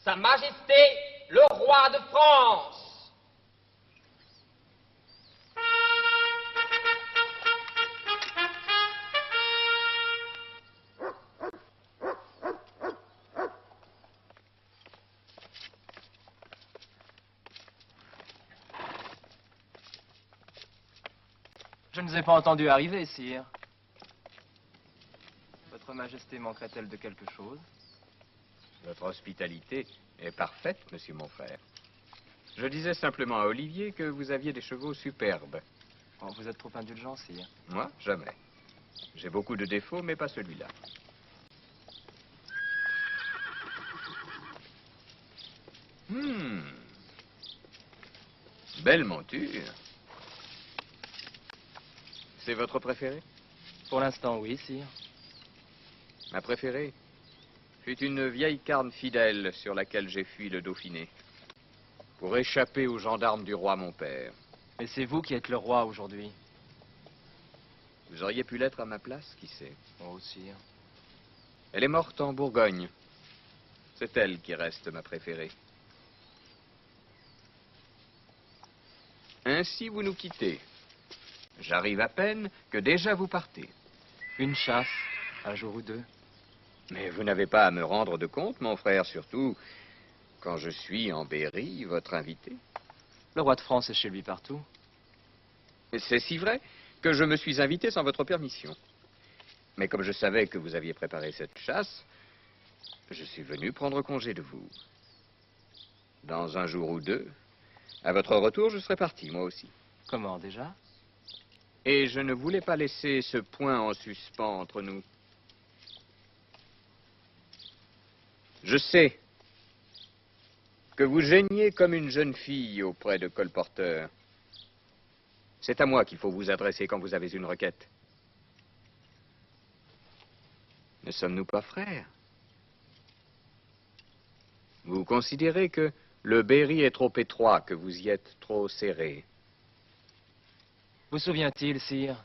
Sa Majesté, le roi de France. Je ne vous ai pas entendu arriver, sire. Votre Majesté manquerait-elle de quelque chose? Votre hospitalité est parfaite, monsieur mon frère. Je disais simplement à Olivier que vous aviez des chevaux superbes. Oh, vous êtes trop indulgent, sire. Moi, jamais. J'ai beaucoup de défauts, mais pas celui-là. Belle monture. C'est votre préférée? Pour l'instant, oui, sire. Ma préférée fut une vieille carne fidèle sur laquelle j'ai fui le Dauphiné pour échapper aux gendarmes du roi mon père. Mais c'est vous qui êtes le roi aujourd'hui. Vous auriez pu l'être à ma place, qui sait? Oh, sire. Elle est morte en Bourgogne. C'est elle qui reste ma préférée. Ainsi vous nous quittez. J'arrive à peine que déjà vous partez. Une chasse, un jour ou deux. Mais vous n'avez pas à me rendre de compte, mon frère, surtout quand je suis en Berry, votre invité. Le roi de France est chez lui partout. C'est si vrai que je me suis invité sans votre permission. Mais comme je savais que vous aviez préparé cette chasse, je suis venu prendre congé de vous. Dans un jour ou deux, à votre retour, je serai parti, moi aussi. Comment, déjà? Et je ne voulais pas laisser ce point en suspens entre nous. Je sais que vous geignez comme une jeune fille auprès de colporteurs. C'est à moi qu'il faut vous adresser quand vous avez une requête. Ne sommes-nous pas frères? Vous considérez que le Berry est trop étroit, que vous y êtes trop serré. Vous souvient-il, sire,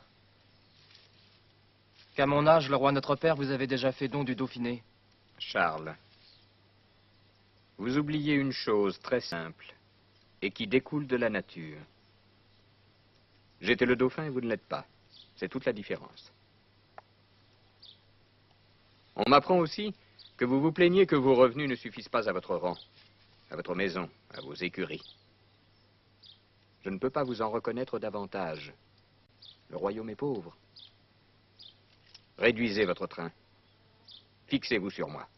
qu'à mon âge, le roi notre père vous avait déjà fait don du Dauphiné? Charles, vous oubliez une chose très simple et qui découle de la nature. J'étais le dauphin et vous ne l'êtes pas. C'est toute la différence. On m'apprend aussi que vous vous plaignez que vos revenus ne suffisent pas à votre rang, à votre maison, à vos écuries. Je ne peux pas vous en reconnaître davantage. Le royaume est pauvre. Réduisez votre train. Fixez-vous sur moi.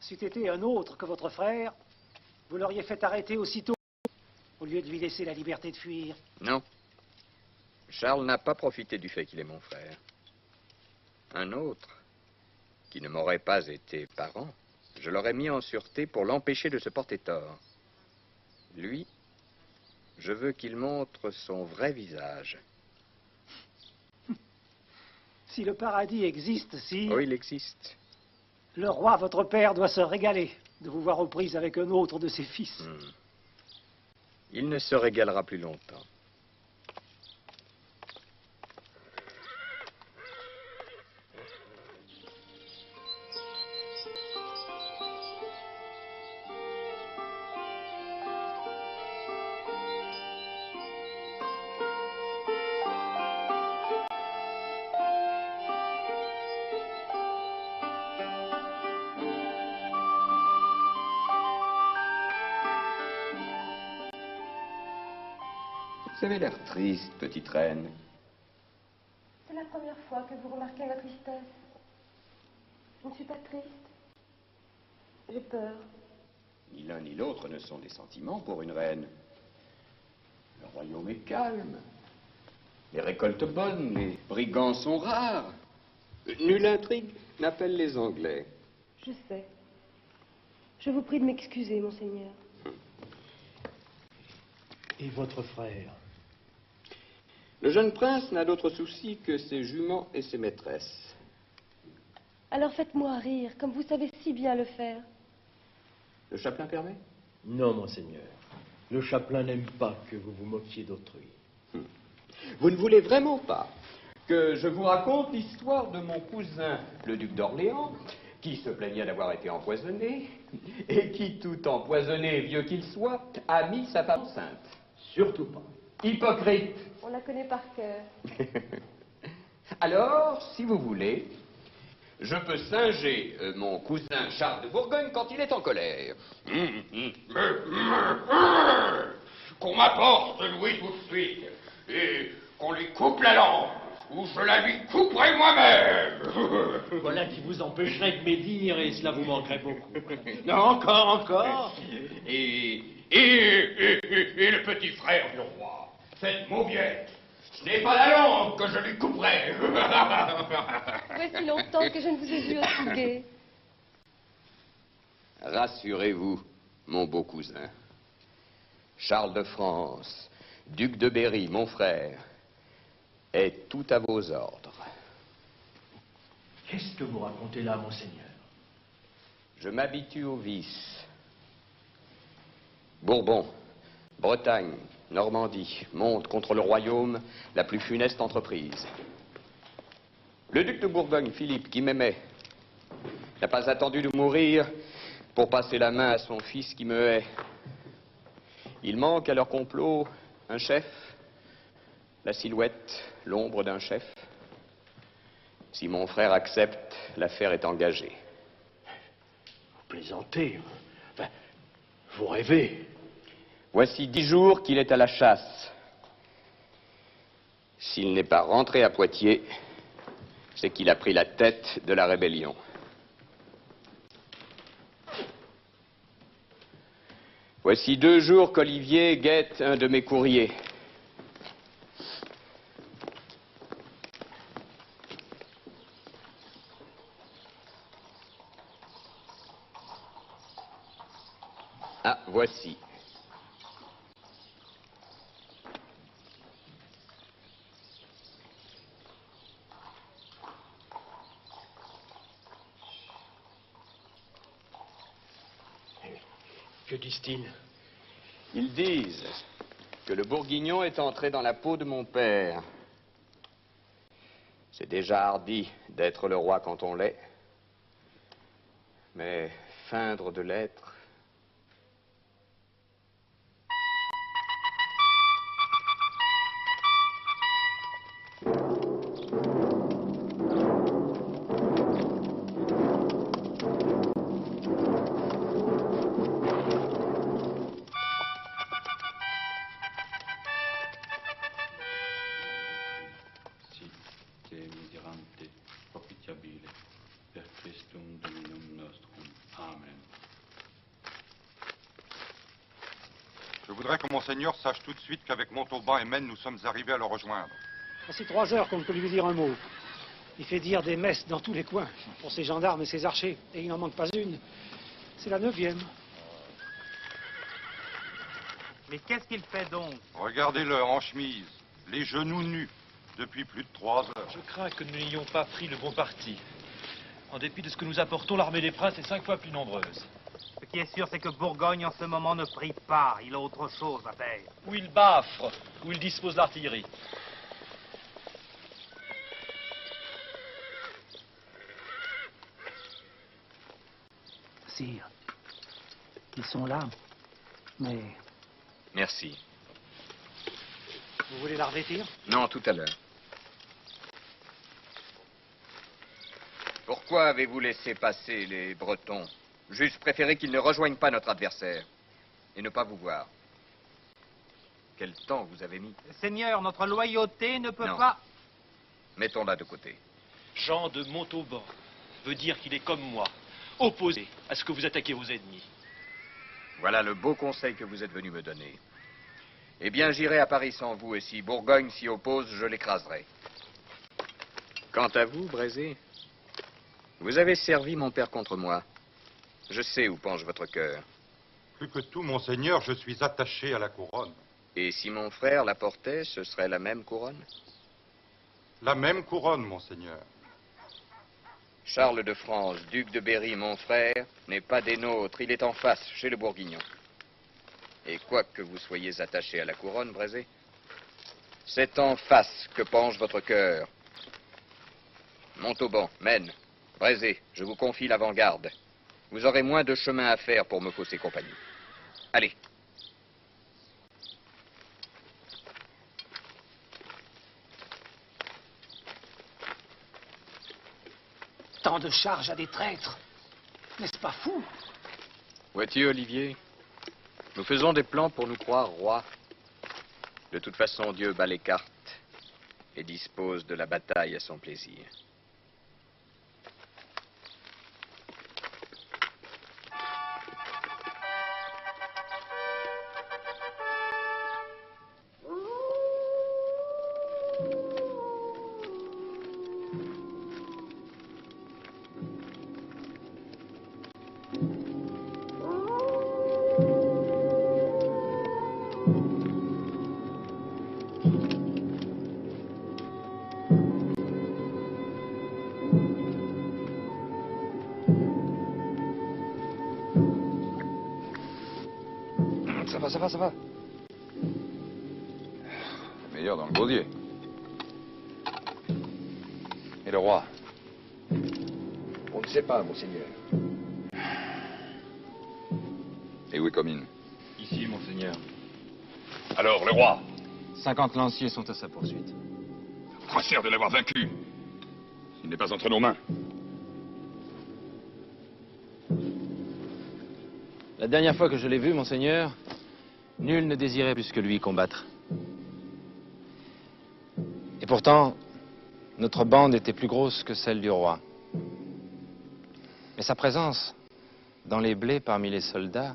C'eût été un autre que votre frère, vous l'auriez fait arrêter aussitôt, au lieu de lui laisser la liberté de fuir. Non. Charles n'a pas profité du fait qu'il est mon frère. Un autre, qui ne m'aurait pas été parent, je l'aurais mis en sûreté pour l'empêcher de se porter tort. Lui, je veux qu'il montre son vrai visage. Si le paradis existe, si... Oh, il existe. Le roi, votre père, doit se régaler de vous voir aux prises avec un autre de ses fils. Il ne se régalera plus longtemps. Vous avez l'air triste, petite reine. C'est la première fois que vous remarquez ma tristesse. Je ne suis pas triste. J'ai peur. Ni l'un ni l'autre ne sont des sentiments pour une reine. Le royaume est calme. Les récoltes bonnes, les brigands sont rares. Nulle intrigue n'appelle les Anglais. Je sais. Je vous prie de m'excuser, monseigneur. Et votre frère? Le jeune prince n'a d'autre souci que ses juments et ses maîtresses. Alors faites-moi rire, comme vous savez si bien le faire. Le chapelain permet? Non, monseigneur. Le chapelain n'aime pas que vous vous moquiez d'autrui. Vous ne voulez vraiment pas que je vous raconte l'histoire de mon cousin, le duc d'Orléans, qui se plaignait d'avoir été empoisonné, et qui, tout empoisonné, vieux qu'il soit, a mis sa femme enceinte? Surtout pas. Hypocrite! On la connaît par cœur. Alors, si vous voulez, je peux singer mon cousin Charles de Bourgogne quand il est en colère. Qu'on m'apporte Louis tout de suite, et qu'on lui coupe la langue, ou je la lui couperai moi-même. Voilà qui vous empêcherait de médire et cela vous manquerait beaucoup. Non, encore. Et le petit frère du roi, cette mauviette, ce n'est pas la langue que je lui couperai. Voici longtemps que je ne vous ai vu aussi gai. Rassurez-vous, mon beau cousin. Charles de France, duc de Berry, mon frère, est tout à vos ordres. Qu'est-ce que vous racontez là, monseigneur? Je m'habitue aux vices. Bourbon, Bretagne, Normandie montent contre le royaume la plus funeste entreprise. Le duc de Bourgogne, Philippe, qui m'aimait, n'a pas attendu de mourir pour passer la main à son fils qui me hait. Il manque à leur complot un chef, la silhouette, l'ombre d'un chef. Si mon frère accepte, l'affaire est engagée. Vous plaisantez. Enfin, vous rêvez. Voici 10 jours qu'il est à la chasse. S'il n'est pas rentré à Poitiers, c'est qu'il a pris la tête de la rébellion. Voici 2 jours qu'Olivier guette un de mes courriers. Ah, voici. Que disent-ils? Ils disent que le Bourguignon est entré dans la peau de mon père. C'est déjà hardi d'être le roi quand on l'est. Mais feindre de l'être... Je voudrais que Monseigneur sache tout de suite qu'avec Montauban et Maine, nous sommes arrivés à le rejoindre. C'est 3 heures qu'on ne peut lui dire un mot. Il fait dire des messes dans tous les coins, pour ses gendarmes et ses archers, et il n'en manque pas une. C'est la 9e. Mais qu'est-ce qu'il fait donc? Regardez-le en chemise, les genoux nus, depuis plus de 3 heures. Je crains que nous n'ayons pas pris le bon parti. En dépit de ce que nous apportons, l'armée des princes est 5 fois plus nombreuse. Ce qui est sûr, c'est que Bourgogne, en ce moment, ne prie pas. Il a autre chose à faire. Où il baffre, où il dispose l'artillerie. Sire, ils sont là, mais... Merci. Vous voulez la revêtir? Non, tout à l'heure. Pourquoi avez-vous laissé passer les Bretons? J'eusse préféré qu'ils ne rejoignent pas notre adversaire et ne pas vous voir. Quel temps vous avez mis? Seigneur, notre loyauté ne peut Non. pas... Mettons-la de côté. Jean de Montauban veut dire qu'il est comme moi, opposé à ce que vous attaquez vos ennemis. Voilà le beau conseil que vous êtes venu me donner. Eh bien, j'irai à Paris sans vous, et si Bourgogne s'y oppose, je l'écraserai. Quant à vous, Brézé, vous avez servi mon père contre moi. Je sais où penche votre cœur. Plus que tout, Monseigneur, je suis attaché à la couronne. Et si mon frère la portait, ce serait la même couronne? La même couronne, Monseigneur. Charles de France, duc de Berry, mon frère, n'est pas des nôtres. Il est en face, chez le Bourguignon. Et quoi que vous soyez attaché à la couronne, Brézé, c'est en face que penche votre cœur. Montauban, Maine, Brézé, je vous confie l'avant-garde. Vous aurez moins de chemin à faire pour me fausser compagnie. Allez. Tant de charges à des traîtres. N'est-ce pas fou? Vois-tu, Olivier, nous faisons des plans pour nous croire rois. De toute façon, Dieu bat les cartes et dispose de la bataille à son plaisir. Ça va. Meilleur dans le gosier. Et le roi? On ne sait pas, monseigneur. Et où est Comines? Ici, monseigneur. Alors, le roi? 50 lanciers sont à sa poursuite. À quoi sert de l'avoir vaincu? Il n'est pas entre nos mains. La dernière fois que je l'ai vu, monseigneur, nul ne désirait plus que lui combattre. Et pourtant, notre bande était plus grosse que celle du roi. Mais sa présence dans les blés parmi les soldats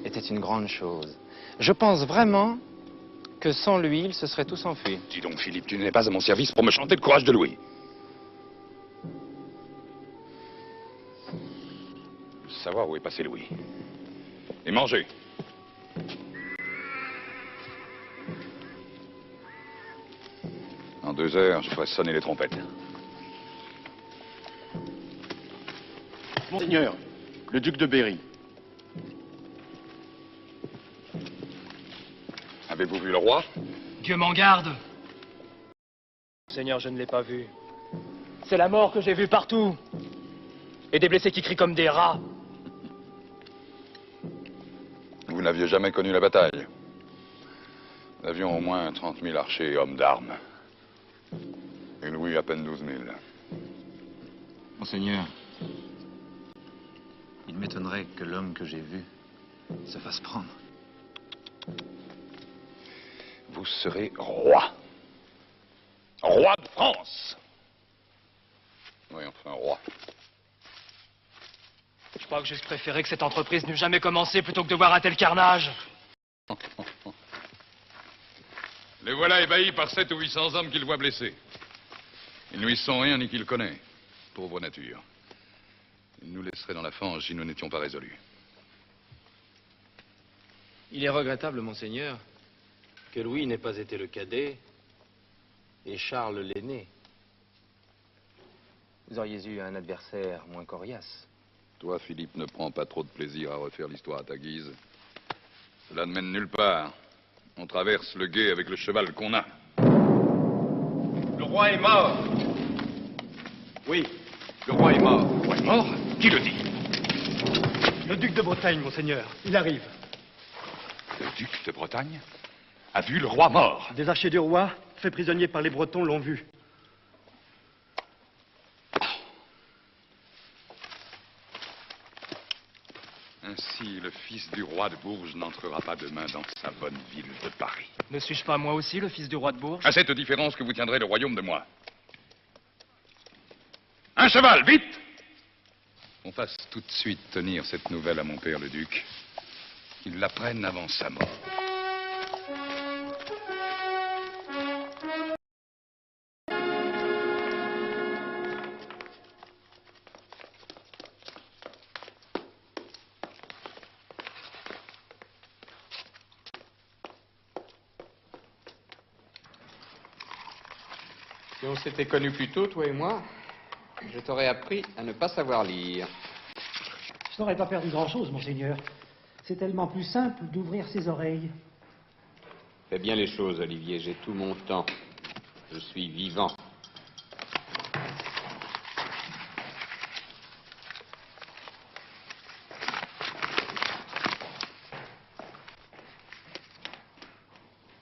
était une grande chose. Je pense vraiment que sans lui, ils se seraient tous enfuis. Dis donc, Philippe, tu n'es pas à mon service pour me chanter le courage de Louis. Je veux savoir où est passé Louis. Et manger. En 2 heures, je ferai sonner les trompettes. Monseigneur, le duc de Berry. Avez-vous vu le roi? Dieu m'en garde. Seigneur, je ne l'ai pas vu. C'est la mort que j'ai vue partout. Et des blessés qui crient comme des rats. Vous n'aviez jamais connu la bataille. Nous avions au moins 30 000 archers et hommes d'armes. Et Louis à peine 12 000. Monseigneur, il m'étonnerait que l'homme que j'ai vu se fasse prendre. Vous serez roi. Roi de France. Oui, enfin, roi. Je crois que j'eusse préféré que cette entreprise n'eût jamais commencé plutôt que de voir un tel carnage. Les voilà ébahis par 700 ou 800 hommes qu'il voit blessés. Ils ne lui sont rien ni qu'il connaît. Pauvre nature. Il nous laisserait dans la fange si nous n'étions pas résolus. Il est regrettable, monseigneur, que Louis n'ait pas été le cadet et Charles l'aîné. Vous auriez eu un adversaire moins coriace. Toi, Philippe, ne prends pas trop de plaisir à refaire l'histoire à ta guise. Cela ne mène nulle part. On traverse le gué avec le cheval qu'on a. Le roi est mort. Oui. Le roi est mort. Le roi est mort? Qui le dit? Le duc de Bretagne, monseigneur. Il arrive. Le duc de Bretagne a vu le roi mort. Des archers du roi, faits prisonniers par les Bretons, l'ont vu. Ainsi, le fils du roi de Bourges n'entrera pas demain dans sa bonne ville de Paris. Ne suis-je pas moi aussi le fils du roi de Bourges? À cette différence que vous tiendrez le royaume de moi. Un cheval, vite! On fasse tout de suite tenir cette nouvelle à mon père le duc. Qu'il l'apprenne avant sa mort. Si on s'était connus plus tôt, toi et moi, je t'aurais appris à ne pas savoir lire. Je n'aurais pas perdu grand-chose, monseigneur. C'est tellement plus simple d'ouvrir ses oreilles. Fais bien les choses, Olivier, j'ai tout mon temps. Je suis vivant.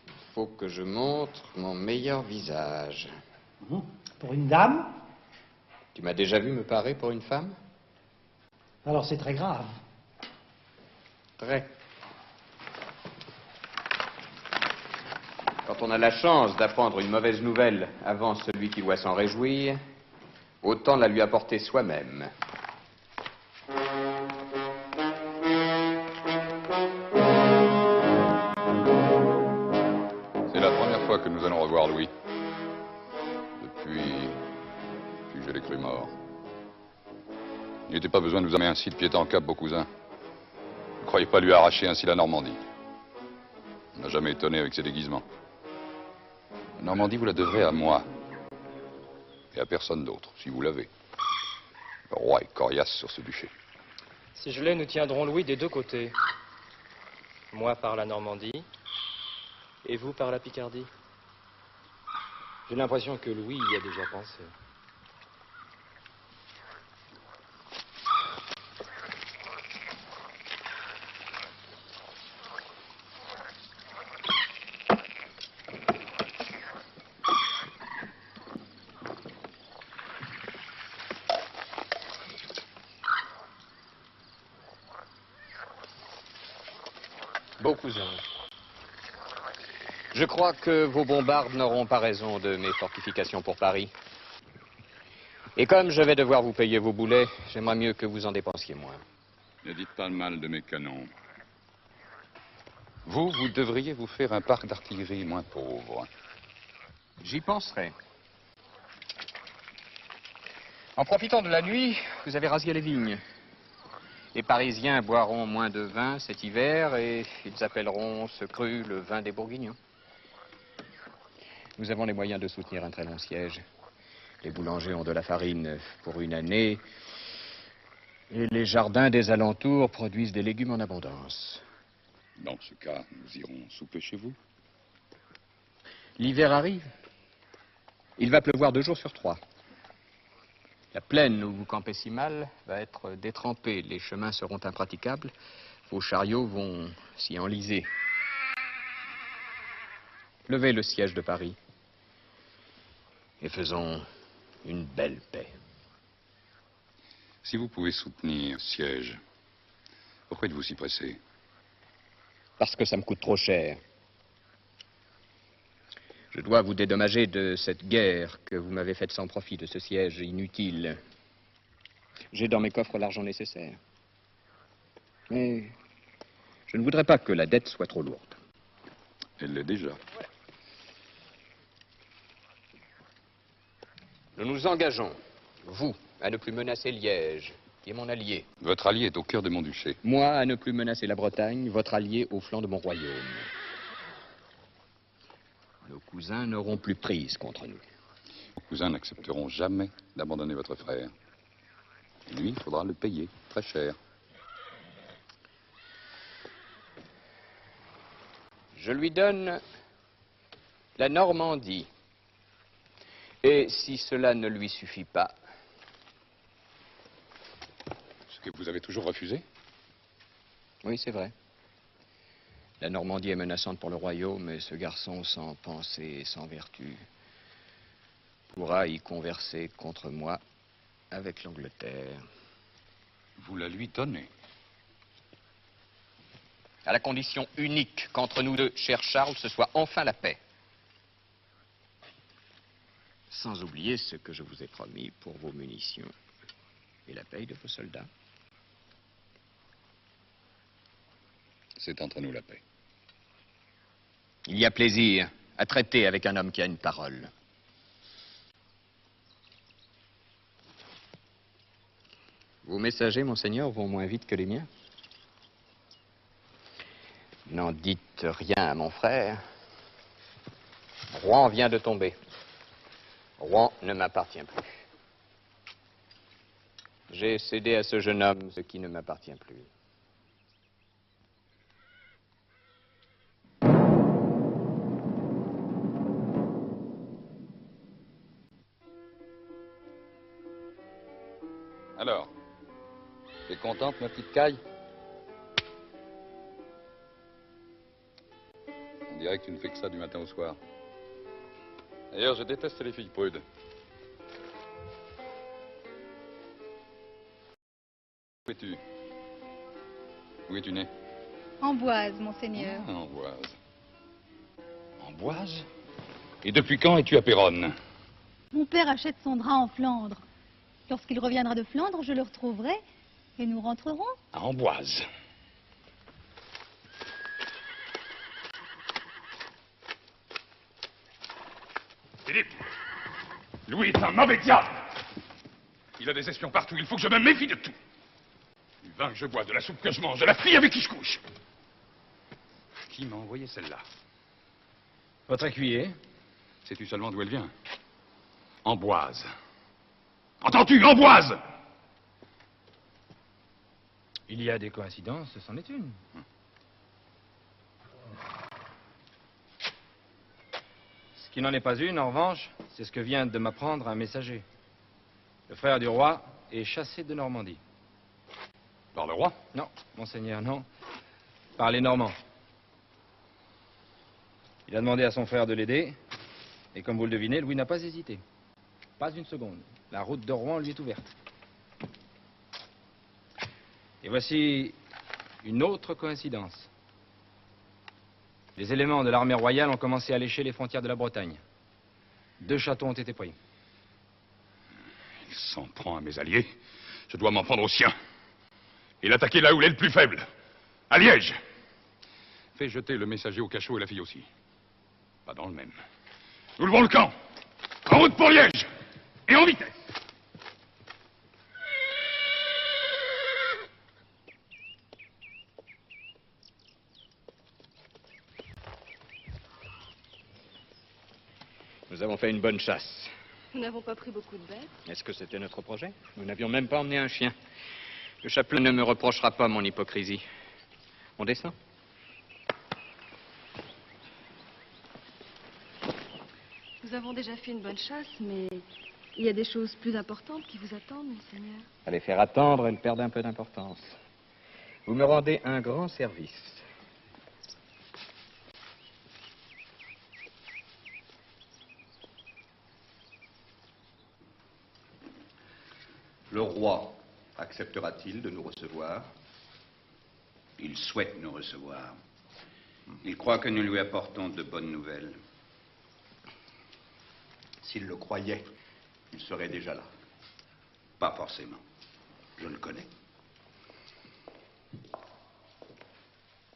Il faut que je montre mon meilleur visage. Pour une dame? Tu m'as déjà vu me parer pour une femme? Alors c'est très grave. Très. Quand on a la chance d'apprendre une mauvaise nouvelle avant celui qui doit s'en réjouir, autant la lui apporter soi-même. C'est la première fois que nous allons revoir Louis. Depuis que je l'ai cru mort. Il n'était pas besoin de vous amener ainsi de pied en cap, beau cousin. Ne croyez pas lui arracher ainsi la Normandie. On n'a jamais étonné avec ses déguisements. La Normandie, vous la devrez à moi. Et à personne d'autre, si vous l'avez. Le roi est coriace sur ce duché. Si je l'ai, nous tiendrons Louis des deux côtés. Moi par la Normandie, et vous par la Picardie. J'ai l'impression que Louis y a déjà pensé. Beau cousin, je crois que vos bombardes n'auront pas raison de mes fortifications pour Paris. Et comme je vais devoir vous payer vos boulets, j'aimerais mieux que vous en dépensiez moins. Ne dites pas le mal de mes canons. Vous devriez vous faire un parc d'artillerie moins pauvre. J'y penserai. En profitant de la nuit, vous avez rasé les vignes. Les Parisiens boiront moins de vin cet hiver et ils appelleront ce cru le vin des Bourguignons. Nous avons les moyens de soutenir un très long siège. Les boulangers ont de la farine pour une année et les jardins des alentours produisent des légumes en abondance. Dans ce cas, nous irons souper chez vous. L'hiver arrive. Il va pleuvoir 2 jours sur 3. La plaine où vous campez si mal va être détrempée. Les chemins seront impraticables. Vos chariots vont s'y enliser. Levez le siège de Paris et faisons une belle paix. Si vous pouvez soutenir ce siège, pourquoi êtes-vous si pressé? Parce que ça me coûte trop cher. Je dois vous dédommager de cette guerre que vous m'avez faite sans profit, de ce siège inutile. J'ai dans mes coffres l'argent nécessaire. Mais je ne voudrais pas que la dette soit trop lourde. Elle l'est déjà. Nous nous engageons, vous, à ne plus menacer Liège, qui est mon allié. Votre allié est au cœur de mon duché. Moi, à ne plus menacer la Bretagne, votre allié au flanc de mon royaume. Nos cousins n'auront plus prise contre nous. Vos cousins n'accepteront jamais d'abandonner votre frère. Et lui, il faudra le payer très cher. Je lui donne la Normandie. Et si cela ne lui suffit pas... Ce que vous avez toujours refusé? Oui, c'est vrai. La Normandie est menaçante pour le royaume, et ce garçon sans pensée et sans vertu pourra y converser contre moi avec l'Angleterre. Vous la lui donnez? À la condition unique qu'entre nous deux, cher Charles, ce soit enfin la paix. Sans oublier ce que je vous ai promis pour vos munitions et la paye de vos soldats. C'est entre nous la paix. Il y a plaisir à traiter avec un homme qui a une parole. Vos messagers, monseigneur, vont moins vite que les miens. N'en dites rien à mon frère. Rouen vient de tomber. Rouen ne m'appartient plus. J'ai cédé à ce jeune homme ce qui ne m'appartient plus. Alors, t'es contente, ma petite caille? On dirait que tu ne fais que ça du matin au soir. D'ailleurs, je déteste les filles prudes. Où es-tu? Où es-tu né? Amboise, monseigneur. Ah, Amboise. Amboise? Et depuis quand es-tu à Péronne? Mon père achète son drap en Flandre. Lorsqu'il reviendra de Flandre, je le retrouverai et nous rentrerons. À Amboise. Philippe, Louis est un mauvais diable. Il a des espions partout, il faut que je me méfie de tout. Du vin que je bois, de la soupe que je mange, de la fille avec qui je couche. Qui m'a envoyé celle-là? Votre écuyer? Sais-tu seulement d'où elle vient? Amboise. Entends-tu, Amboise? Il y a des coïncidences, c'en est une. Ce qui n'en est pas une, en revanche, c'est ce que vient de m'apprendre un messager. Le frère du roi est chassé de Normandie. Par le roi? Non, monseigneur, non. Par les Normands. Il a demandé à son frère de l'aider, et comme vous le devinez, Louis n'a pas hésité. Pas une seconde. La route de Rouen lui est ouverte. Et voici une autre coïncidence. Les éléments de l'armée royale ont commencé à lécher les frontières de la Bretagne. 2 châteaux ont été pris. Il s'en prend à mes alliés. Je dois m'en prendre aux siens. Et l'attaquer là où il est le plus faible. À Liège. Fais jeter le messager au cachot et la fille aussi. Pas dans le même. Nous levons le camp. En route pour Liège. Et en vitesse. Nous avons fait une bonne chasse. Nous n'avons pas pris beaucoup de bêtes. Est-ce que c'était notre projet? Nous n'avions même pas emmené un chien. Le chapelain ne me reprochera pas mon hypocrisie. On descend? Nous avons déjà fait une bonne chasse, mais il y a des choses plus importantes qui vous attendent, monseigneur. Allez faire attendre, elle perd un peu d'importance. Vous me rendez un grand service. Le roi acceptera-t-il de nous recevoir? Il souhaite nous recevoir. Il croit que nous lui apportons de bonnes nouvelles. S'il le croyait, il serait déjà là. Pas forcément. Je le connais.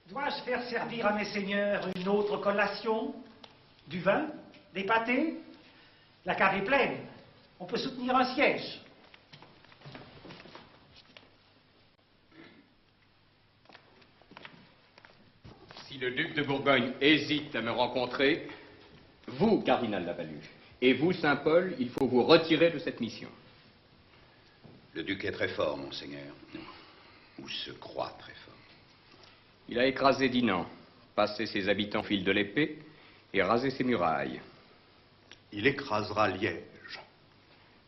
Dois-je faire servir à mes seigneurs une autre collation? Du vin? Des pâtés? La cave est pleine. On peut soutenir un siège. Si le duc de Bourgogne hésite à me rencontrer, vous, cardinal Lavalu, et vous, Saint-Paul, il faut vous retirer de cette mission. Le duc est très fort, monseigneur. Ou se croit très fort. Il a écrasé Dinan, passé ses habitants au fil de l'épée et rasé ses murailles. Il écrasera Liège.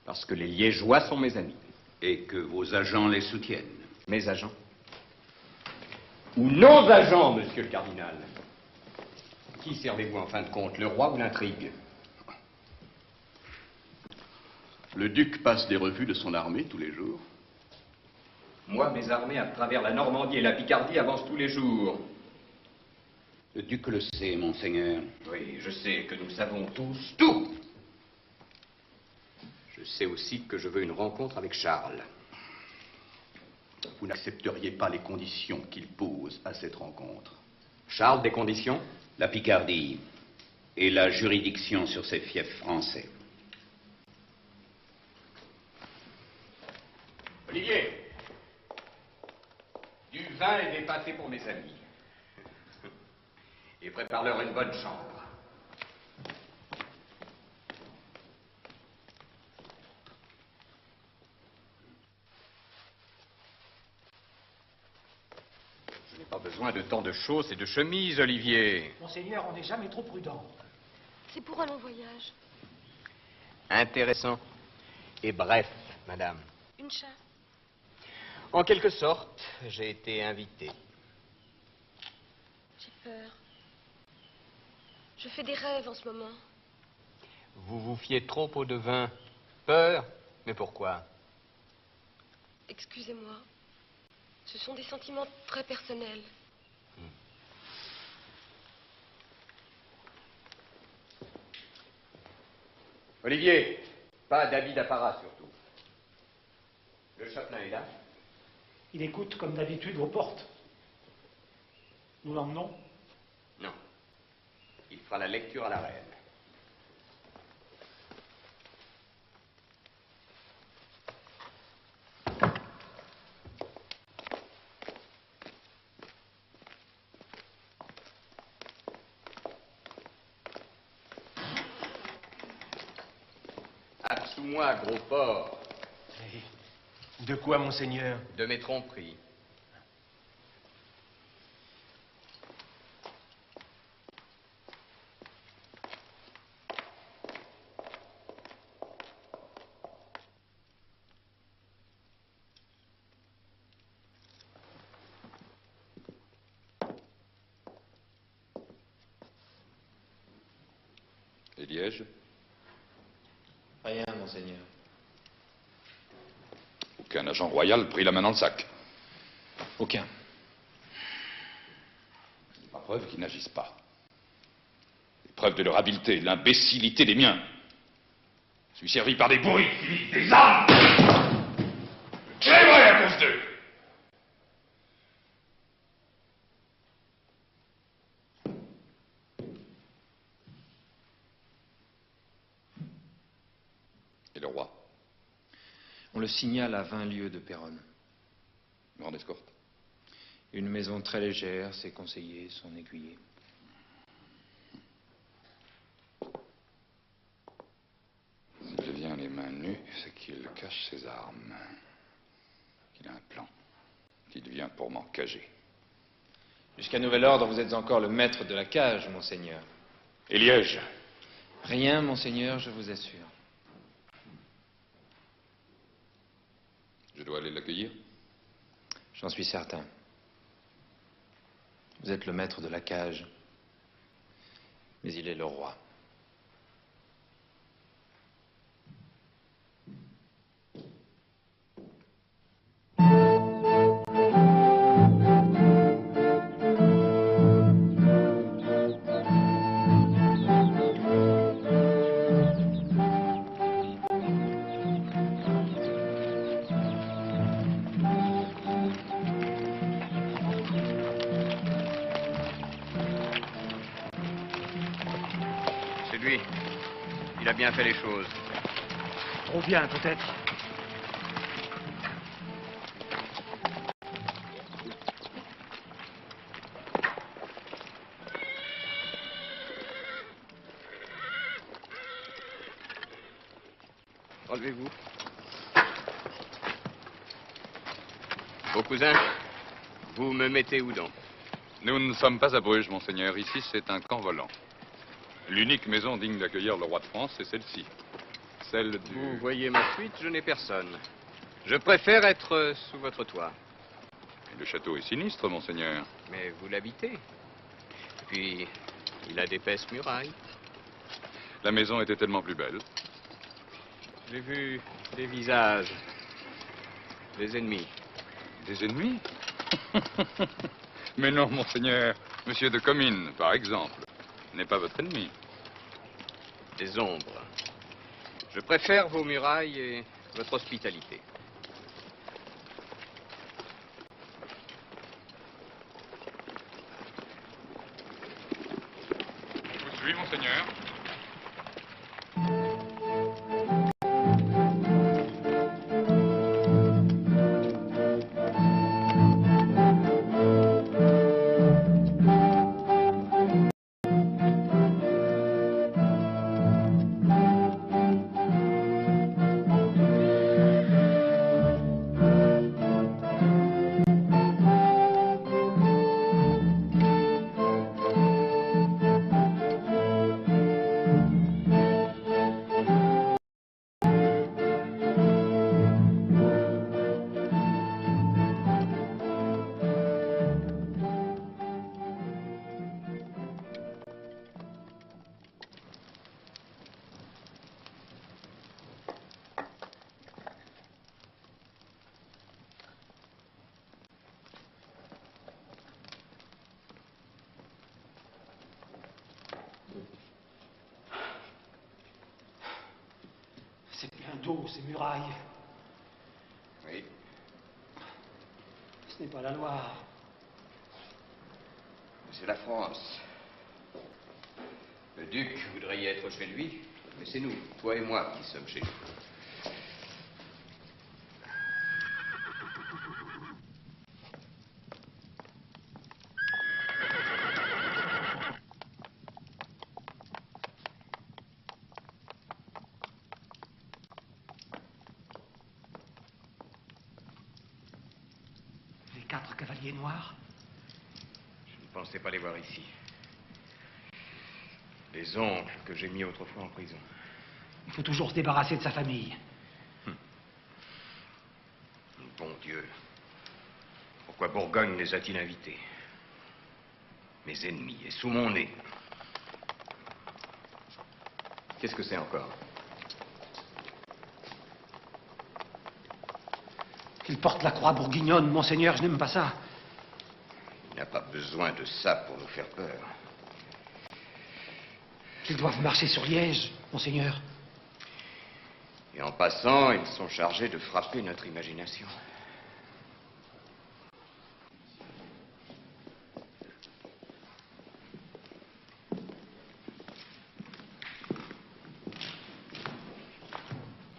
Parce que les Liégeois sont mes amis. Et que vos agents les soutiennent. Mes agents? Ou nos agents, monsieur le cardinal? Qui servez-vous en fin de compte, le roi ou l'intrigue? Le duc passe des revues de son armée tous les jours. Moi, mes armées à travers la Normandie et la Picardie avancent tous les jours. Le duc le sait, monseigneur. Oui, je sais que nous savons tous tout. Je sais aussi que je veux une rencontre avec Charles. Vous n'accepteriez pas les conditions qu'il pose à cette rencontre. Charles, des conditions? La Picardie et la juridiction sur ces fiefs français. Olivier, du vin et des pâtés pour mes amis. Et prépare-leur une bonne chambre. de chausses et de chemises, Olivier. Monseigneur, on n'est jamais trop prudent. C'est pour un long voyage. Intéressant. Et bref, madame. Une chasse. En quelque sorte, j'ai été invité. J'ai peur. Je fais des rêves en ce moment. Vous vous fiez trop au devin. Peur? Mais pourquoi? Excusez-moi. Ce sont des sentiments très personnels. Olivier, pas d'habit d'apparat surtout. Le chapelain est là? Il écoute comme d'habitude aux portes. Nous l'emmenons? Non. Il fera la lecture à la reine. Absous-moi, gros porc. De quoi, monseigneur? De mes tromperies. Et Liège? Rien, monseigneur. Aucun agent royal prit la main dans le sac. Aucun. La preuve qu'ils n'agissent pas. Les preuves de leur habileté, de l'imbécilité des miens. Je suis servi par des bourris qui lisent des armes. Je crèverai à cause d'eux. Et le roi? On le signale à 20 lieues de Péronne. Grande escorte. Une maison très légère, ses conseillers, son aiguillé. S'il vient les mains nues, c'est qu'il cache ses armes. Qu'il a un plan. Qu'il vient pour m'encager. Jusqu'à nouvel ordre, vous êtes encore le maître de la cage, monseigneur. Et Liège? Rien, monseigneur, je vous assure. Je dois aller l'accueillir? J'en suis certain. Vous êtes le maître de la cage, mais il est le roi. Il a bien fait les choses. Trop bien, peut-être. Enlevez-vous. Vos cousins, vous me mettez où donc? Nous ne sommes pas à Bruges, monseigneur. Ici, c'est un camp volant. L'unique maison digne d'accueillir le roi de France, c'est celle-ci. Celle du... Vous voyez ma suite, je n'ai personne. Je préfère être sous votre toit. Le château est sinistre, monseigneur. Mais vous l'habitez. Puis, il a d'épaisses murailles. La maison était tellement plus belle. J'ai vu des visages. Des ennemis. Des ennemis? Mais non, monseigneur. Monsieur de Comines, par exemple, n'est pas votre ennemi. Des ombres. Je préfère vos murailles et votre hospitalité. Je vous suis, monseigneur. d'eau, ces murailles. Oui. Ce n'est pas la Loire. C'est la France. Le duc voudrait y être chez lui, mais c'est nous, toi et moi, qui sommes chez lui. Les 4 cavaliers noirs. Je ne pensais pas les voir ici. Les oncles que j'ai mis autrefois en prison. Il faut toujours se débarrasser de sa famille. Bon Dieu. Pourquoi Bourgogne les a-t-il invités? Mes ennemis, et sous mon nez. Qu'est-ce que c'est encore? Qu'il porte la croix bourguignonne, monseigneur, je n'aime pas ça. Il n'a pas besoin de ça pour nous faire peur. Qu'ils doivent marcher sur Liège, monseigneur. Et en passant, ils sont chargés de frapper notre imagination.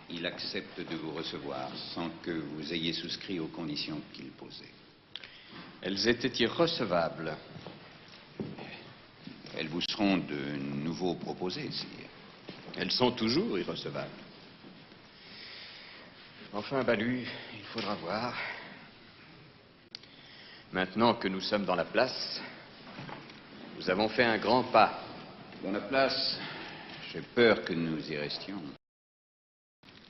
Il accepte de vous recevoir sans que vous ayez souscrit aux conditions qu'il posait. Elles étaient irrecevables. Elles vous seront de nouveau proposées, sire. Elles sont toujours irrecevables. Enfin, Balu, il faudra voir. Maintenant que nous sommes dans la place, nous avons fait un grand pas. Dans la place, j'ai peur que nous y restions,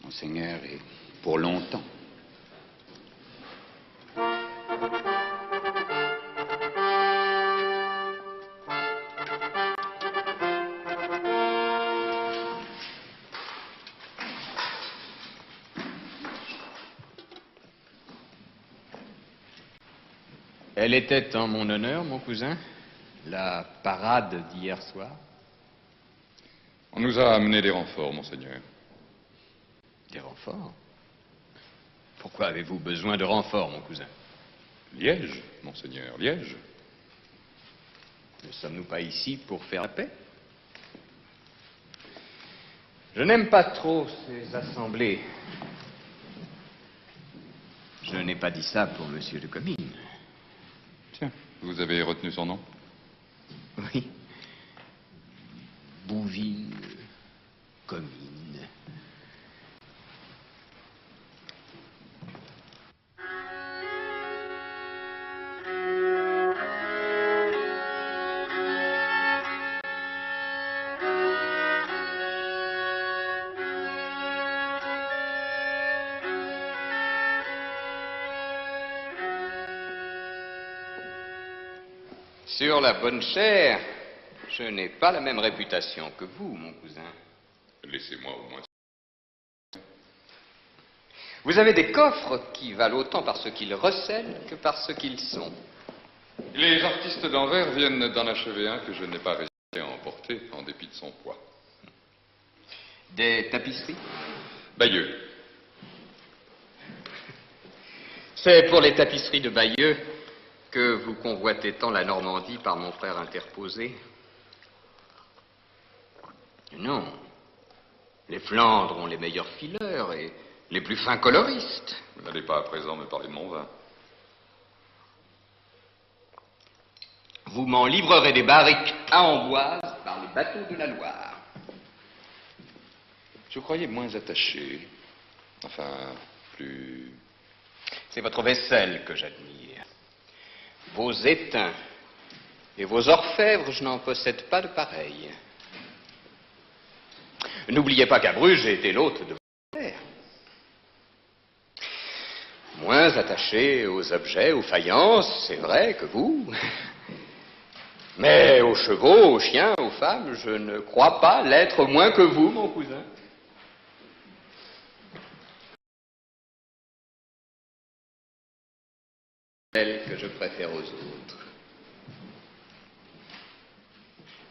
monseigneur, et pour longtemps. Elle était en mon honneur, mon cousin, la parade d'hier soir. On nous a amené des renforts, monseigneur. Des renforts? Pourquoi avez-vous besoin de renforts, mon cousin? Liège, monseigneur, Liège. Ne sommes-nous pas ici pour faire la paix? Je n'aime pas trop ces assemblées. Je n'ai pas dit ça pour monsieur de Comines. Tiens, vous avez retenu son nom? Oui. Bouvines, Comines. Sur la bonne chair, je n'ai pas la même réputation que vous, mon cousin. Laissez-moi au moins. Vous avez des coffres qui valent autant par ce qu'ils recèlent que par ce qu'ils sont. Les artistes d'Anvers viennent d'en achever un que je n'ai pas résisté à emporter, en dépit de son poids. Des tapisseries? Bayeux. C'est pour les tapisseries de Bayeux que vous convoitez tant la Normandie par mon frère interposé? Non. Les Flandres ont les meilleurs fileurs et les plus fins coloristes. Vous n'allez pas à présent me parler de mon vin. Vous m'en livrerez des barriques à Amboise par les bateaux de la Loire. Je croyais moins attaché. Enfin, plus... C'est votre vaisselle que j'admire. Vos étains et vos orfèvres, je n'en possède pas de pareil. N'oubliez pas qu'à Bruges, j'ai été l'hôte de votre père. Moins attaché aux objets, aux faïences, c'est vrai, que vous. Mais aux chevaux, aux chiens, aux femmes, je ne crois pas l'être moins que vous, mon cousin. Celle que je préfère aux autres.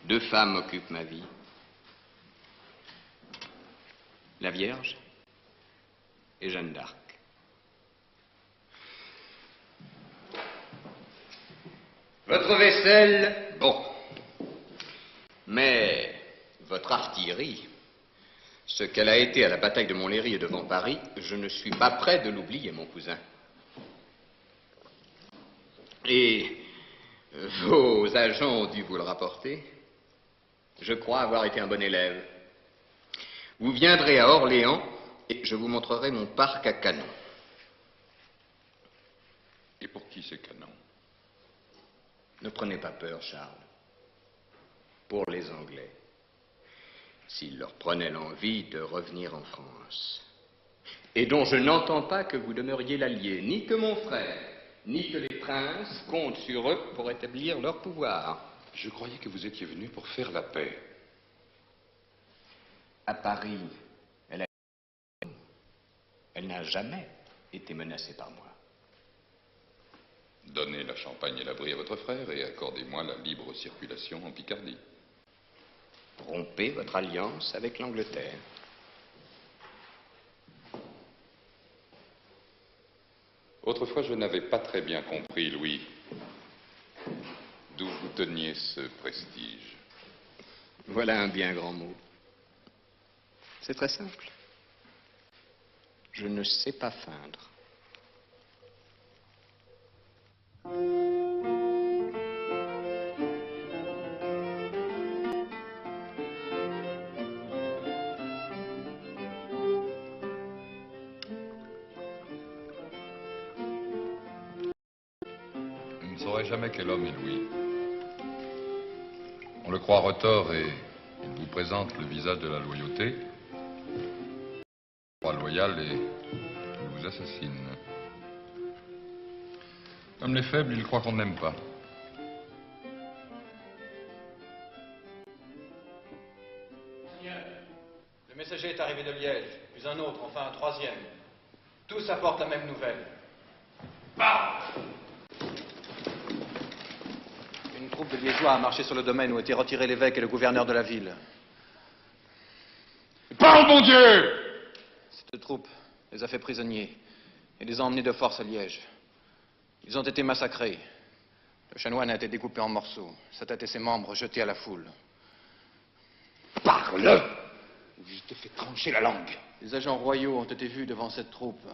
2 femmes occupent ma vie. La Vierge et Jeanne d'Arc. Votre vaisselle, bon. Mais votre artillerie, ce qu'elle a été à la bataille de Montlhéry et devant Paris, je ne suis pas prêt de l'oublier, mon cousin. Et vos agents ont dû vous le rapporter. Je crois avoir été un bon élève. Vous viendrez à Orléans et je vous montrerai mon parc à canons. Et pour qui ces canons? Ne prenez pas peur, Charles. Pour les Anglais. S'ils leur prenaient l'envie de revenir en France. Et dont je n'entends pas que vous demeuriez l'allié, ni que mon frère, ni que les princes comptent sur eux pour établir leur pouvoir. Je croyais que vous étiez venu pour faire la paix. À Paris, elle n'a jamais été menacée par moi. Donnez la Champagne et l'abri à votre frère et accordez-moi la libre circulation en Picardie. Rompez votre alliance avec l'Angleterre. Autrefois, je n'avais pas très bien compris, Louis, d'où vous teniez ce prestige. Voilà un bien grand mot. C'est très simple. Je ne sais pas feindre. Vous ne saurez jamais quel homme est Louis. On le croit retors et il vous présente le visage de la loyauté. Il croit loyal et il vous assassine. Comme les faibles, il croit qu'on n'aime pas. Seigneur, le messager est arrivé de Liège, puis un autre, enfin un troisième. Tous apportent la même nouvelle. Parle! Une troupe de Liégeois a marché sur le domaine où étaient retirés l'évêque et le gouverneur de la ville. Parle, mon Dieu! Cette troupe les a fait prisonniers et les a emmenés de force à Liège. Ils ont été massacrés. Le chanoine a été découpé en morceaux, sa tête et ses membres jetés à la foule. Parle! Ou je te fais trancher la langue. Les agents royaux ont été vus devant cette troupe.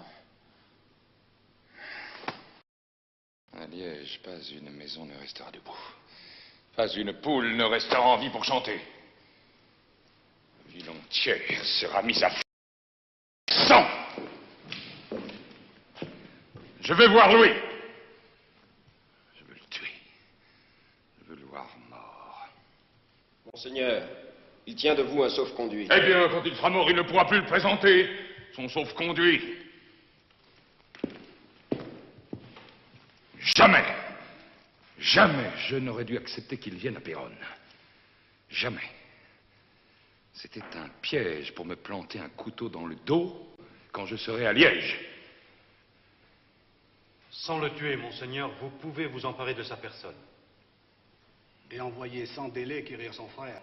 À Liège, pas une maison ne restera debout. Pas une poule ne restera en vie pour chanter. La ville entière sera mise à sang. Je vais voir Louis. Je veux le tuer. Je veux le voir mort. Monseigneur, il tient de vous un sauf-conduit. Eh bien, quand il sera mort, il ne pourra plus le présenter. Son sauf-conduit. Jamais, jamais je n'aurais dû accepter qu'il vienne à Péronne. Jamais. C'était un piège pour me planter un couteau dans le dos quand je serai à Liège. Sans le tuer, monseigneur, vous pouvez vous emparer de sa personne. Et envoyer sans délai quérir son frère.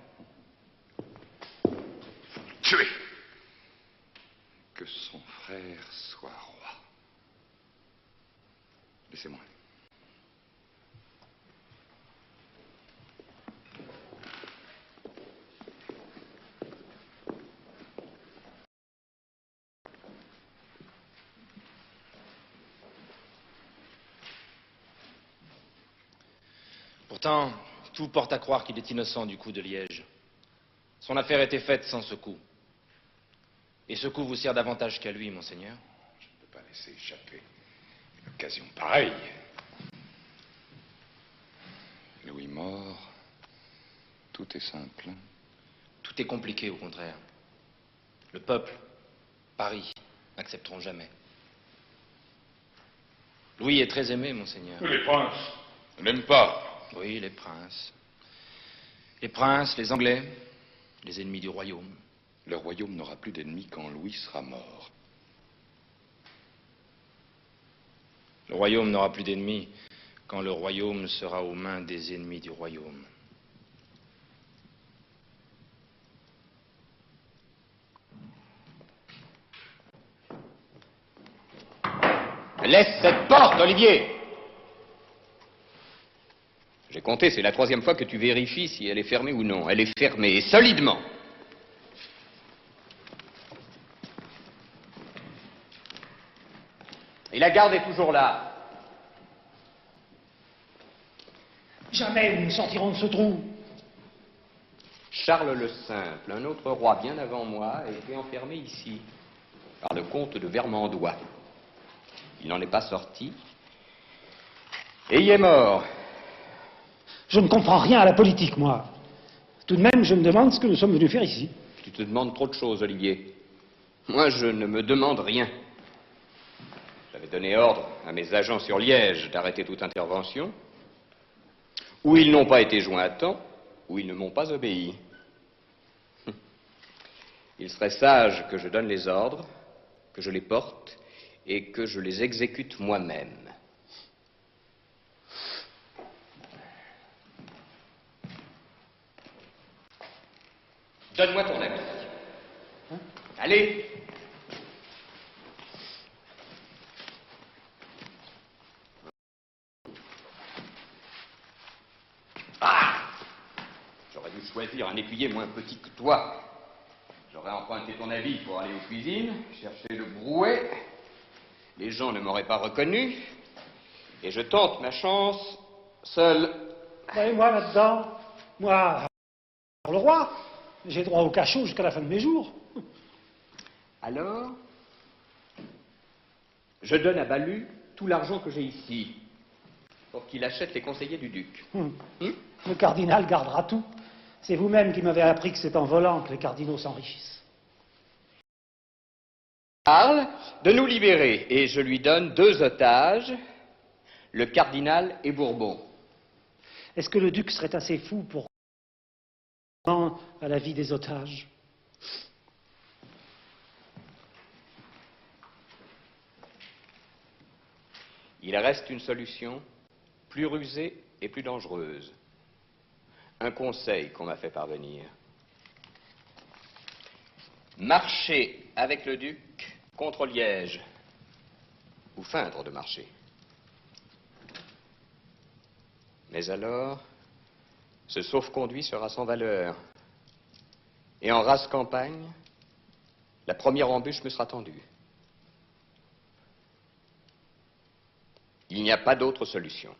Tuer. Que son frère soit roi. Laissez-moi. Pourtant, tout porte à croire qu'il est innocent du coup de Liège. Son affaire était faite sans ce coup. Et ce coup vous sert davantage qu'à lui, monseigneur. Je ne peux pas laisser échapper une occasion pareille. Louis mort, tout est simple. Tout est compliqué, au contraire. Le peuple, Paris, n'accepteront jamais. Louis est très aimé, monseigneur. Les princes ne l'aiment pas. Oui, les princes. Les princes, les Anglais, les ennemis du royaume. Le royaume n'aura plus d'ennemis quand Louis sera mort. Le royaume n'aura plus d'ennemis quand le royaume sera aux mains des ennemis du royaume. Laisse cette porte, Olivier! J'ai compté, c'est la 3e fois que tu vérifies si elle est fermée ou non. Elle est fermée, et solidement. Et la garde est toujours là. Jamais nous ne sortirons de ce trou. Charles le Simple, un autre roi bien avant moi, a été enfermé ici, par le comte de Vermandois. Il n'en est pas sorti, et il est mort. Je ne comprends rien à la politique, moi. Tout de même, je me demande ce que nous sommes venus faire ici. Tu te demandes trop de choses, Olivier. Moi, je ne me demande rien. J'avais donné ordre à mes agents sur Liège d'arrêter toute intervention. Ou ils n'ont pas été joints à temps, ou ils ne m'ont pas obéi. Il serait sage que je donne les ordres, que je les porte et que je les exécute moi-même. Donne-moi ton habit. Allez! Ah! J'aurais dû choisir un écuyer moins petit que toi. J'aurais emprunté ton habit pour aller aux cuisines, chercher le brouet. Les gens ne m'auraient pas reconnu. Et je tente ma chance seul. Et moi, là-dedans, moi, pour le roi, j'ai droit au cachot jusqu'à la fin de mes jours. Alors, je donne à Balu tout l'argent que j'ai ici, pour qu'il achète les conseillers du duc. Le cardinal gardera tout. C'est vous-même qui m'avez appris que c'est en volant que les cardinaux s'enrichissent. Charles de nous libérer, et je lui donne 2 otages, le cardinal et Bourbon. Est-ce que le duc serait assez fou pour à la vie des otages? Il reste une solution plus rusée et plus dangereuse. Un conseil qu'on m'a fait parvenir. Marcher avec le duc contre Liège, ou feindre de marcher. Mais alors, ce sauf-conduit sera sans valeur. Et en rase campagne, la première embûche me sera tendue. Il n'y a pas d'autre solution.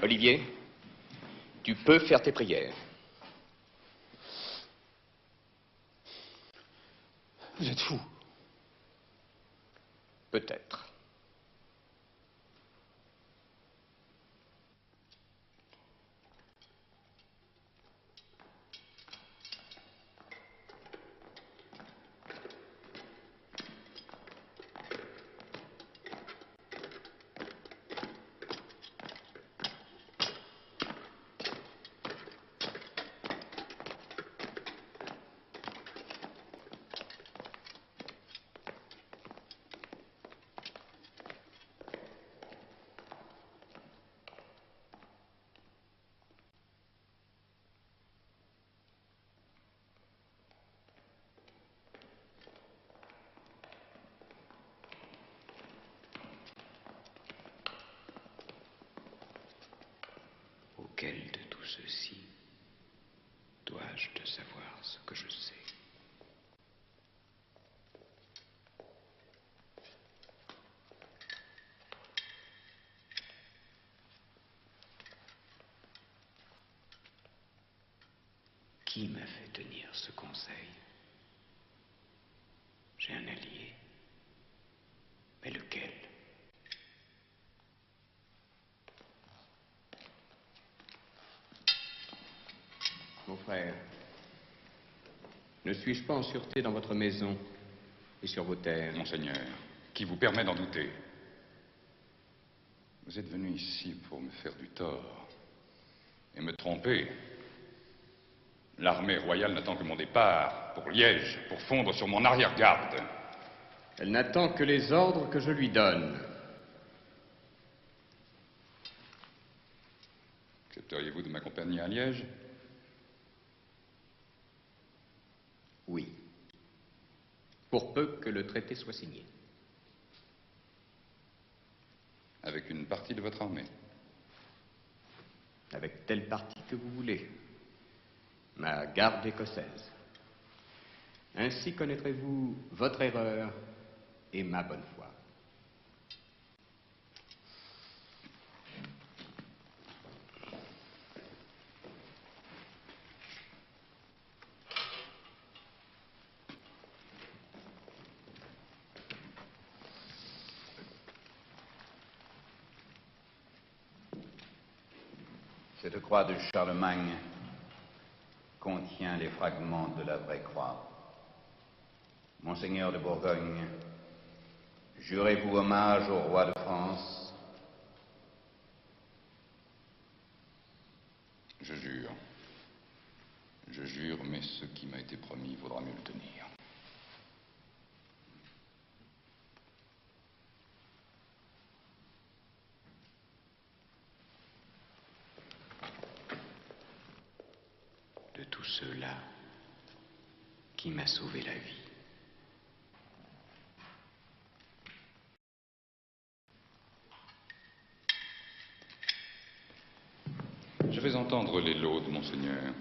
Olivier, tu peux faire tes prières. Vous êtes fou. Peut-être. Auquel de tout ceci dois-je te savoir ce que je sais? Qui m'a fait tenir ce conseil? J'ai un allié. Mais lequel? Mon frère, ne suis-je pas en sûreté dans votre maison et sur vos terres? Monseigneur, qui vous permet d'en douter? Vous êtes venu ici pour me faire du tort et me tromper. L'armée royale n'attend que mon départ pour Liège, pour fondre sur mon arrière-garde. Elle n'attend que les ordres que je lui donne. Accepteriez-vous de m'accompagner à Liège? Oui. pour peu que le traité soit signé. Avec une partie de votre armée. Avec telle partie que vous voulez. Ma garde écossaise. Ainsi connaîtrez-vous votre erreur et ma bonne foi. Cette croix de Charlemagne contient les fragments de la vraie croix. Monseigneur de Bourgogne, jurez-vous hommage au roi de France? Je jure. Je jure, mais ce qui m'a été promis, il vaudra mieux le tenir. De tout cela qui m'a sauvé la vie. Je vais entendre les laudes, monseigneur.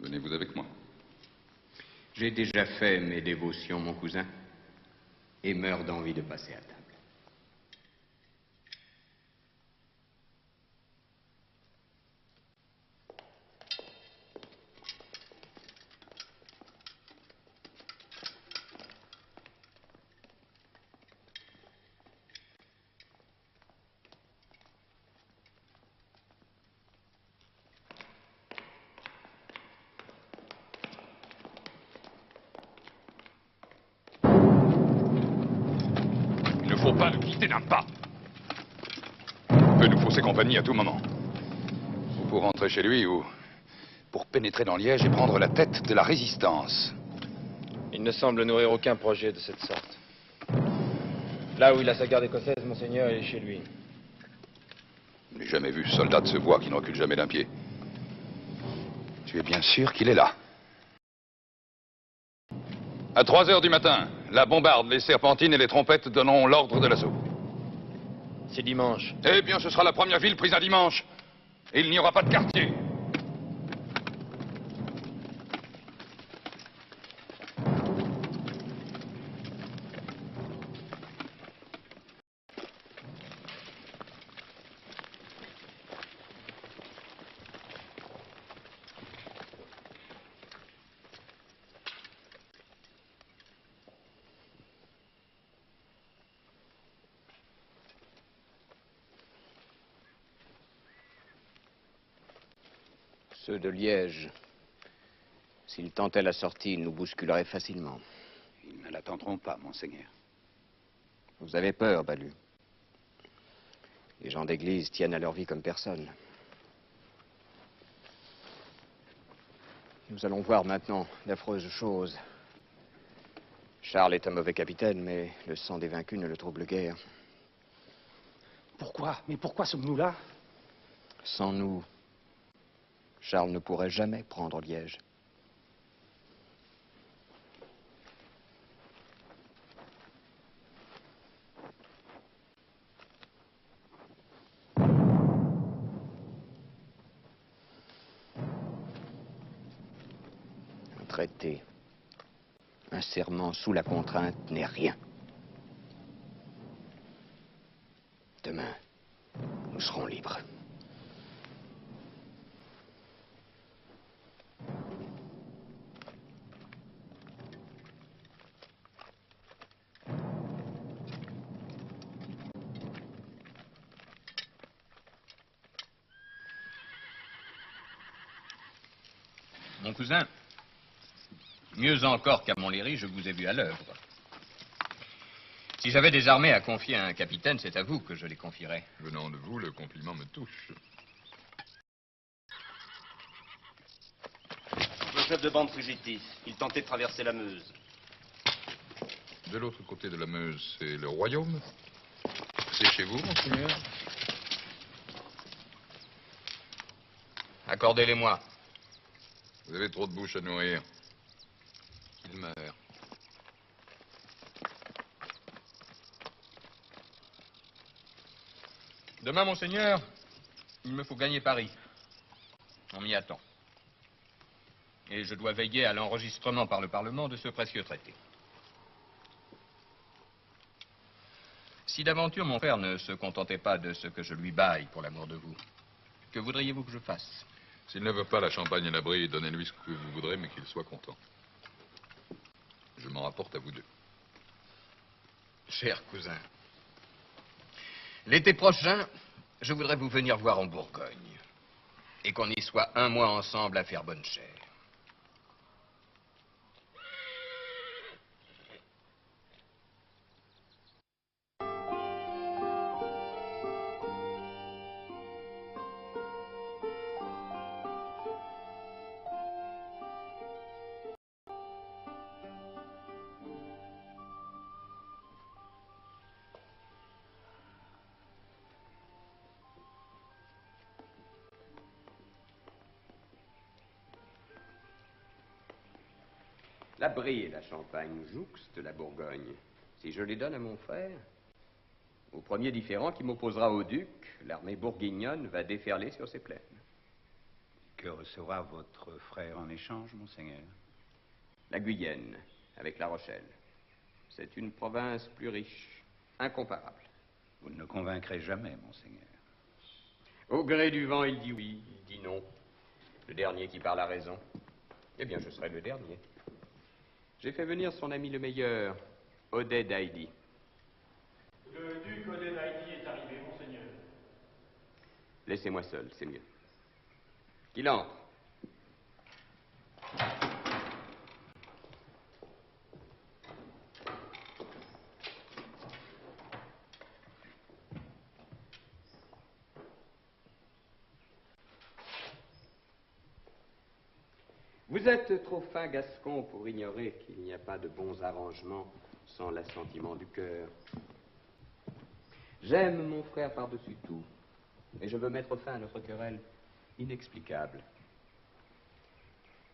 Venez-vous avec moi. J'ai déjà fait mes dévotions, mon cousin, et meurs d'envie de passer à table. Il ne faut pas le quitter d'un pas. Il peut nous fausser compagnie à tout moment. Ou pour rentrer chez lui, ou pour pénétrer dans Liège et prendre la tête de la résistance. Il ne semble nourrir aucun projet de cette sorte. Là où il a sa garde écossaise, monseigneur, il est chez lui. Je n'ai jamais vu soldat de ce bois qui ne recule jamais d'un pied. Tu es bien sûr qu'il est là. À 3 heures du matin, la bombarde, les serpentines et les trompettes donneront l'ordre de l'assaut. C'est dimanche. Eh bien, ce sera la première ville prise un dimanche. Et il n'y aura pas de quartier. Ceux de Liège, s'ils tentaient la sortie, ils nous bousculeraient facilement. Ils ne l'attendront pas, monseigneur. Vous avez peur, Balu. Les gens d'église tiennent à leur vie comme personne. Nous allons voir maintenant d'affreuses choses. Charles est un mauvais capitaine, mais le sang des vaincus ne le trouble guère. Pourquoi? Mais pourquoi sommes-nous là? Sans nous, Charles ne pourrait jamais prendre Liège. Un traité, un serment sous la contrainte n'est rien. Demain, nous serons libres. Mon cousin, mieux encore qu'à Montlhéry, je vous ai vu à l'œuvre. Si j'avais des armées à confier à un capitaine, c'est à vous que je les confierais. Venant de vous, le compliment me touche. Le chef de bande fugitif. Il tentait de traverser la Meuse. De l'autre côté de la Meuse, c'est le royaume. C'est chez vous, monseigneur? Accordez-les-moi. Vous avez trop de bouche à nourrir. Il meurt. Demain, monseigneur, il me faut gagner Paris. On m'y attend. Et je dois veiller à l'enregistrement par le Parlement de ce précieux traité. Si d'aventure mon frère ne se contentait pas de ce que je lui baille pour l'amour de vous, que voudriez-vous que je fasse? S'il ne veut pas la Champagne et la Brie, donnez-lui ce que vous voudrez, mais qu'il soit content. Je m'en rapporte à vous deux. Cher cousin, l'été prochain, je voudrais vous venir voir en Bourgogne et qu'on y soit un mois ensemble à faire bonne chère. La Brie et la Champagne jouxtent la Bourgogne. Si je les donne à mon frère, au premier différend qui m'opposera au duc, l'armée bourguignonne va déferler sur ses plaines. Que recevra votre frère en échange, monseigneur? La Guyenne, avec La Rochelle. C'est une province plus riche, incomparable. Vous ne le convaincrez jamais, monseigneur. Au gré du vent, il dit oui, il dit non. Le dernier qui parle a raison. Eh bien, je serai le dernier. J'ai fait venir son ami le meilleur, Odet d'Haïdy. Le duc Odet d'Haïdy est arrivé, monseigneur. Laissez-moi seul, c'est mieux. Qu'il entre. Vous êtes trop fin gascon pour ignorer qu'il n'y a pas de bons arrangements sans l'assentiment du cœur. J'aime mon frère par-dessus tout, et je veux mettre fin à notre querelle inexplicable.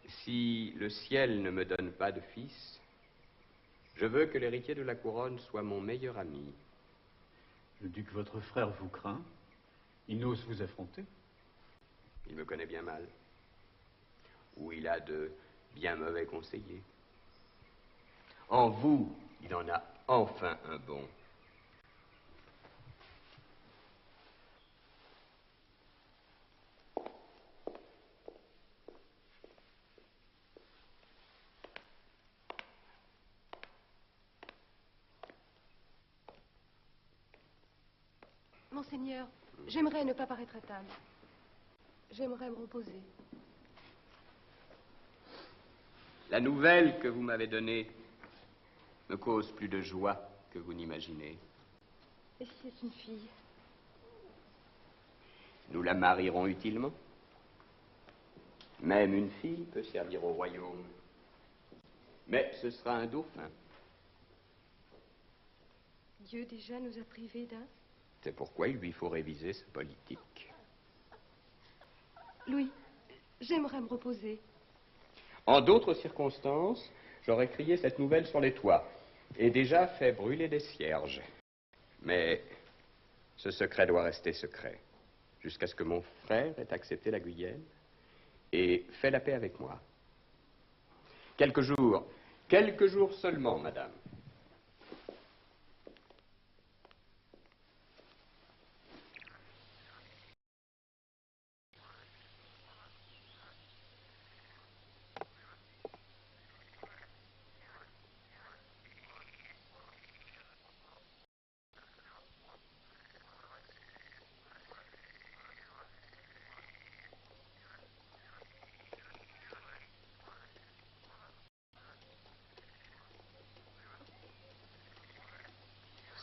Si le ciel ne me donne pas de fils, je veux que l'héritier de la couronne soit mon meilleur ami. Le duc, votre frère, vous craint. Il n'ose vous affronter. Il me connaît bien mal. Ou il a de bien mauvais conseillers. En vous, il en a enfin un bon. Monseigneur, j'aimerais ne pas paraître à table. J'aimerais me reposer. La nouvelle que vous m'avez donnée me cause plus de joie que vous n'imaginez. Et si c'est une fille? Nous la marierons utilement. Même une fille peut servir au royaume. Mais ce sera un dauphin. Dieu déjà nous a privés d'un. C'est pourquoi il lui faut réviser sa politique. Louis, j'aimerais me reposer. En d'autres circonstances, j'aurais crié cette nouvelle sur les toits et déjà fait brûler des cierges. Mais ce secret doit rester secret jusqu'à ce que mon frère ait accepté la Guyenne et fait la paix avec moi. Quelques jours seulement, madame.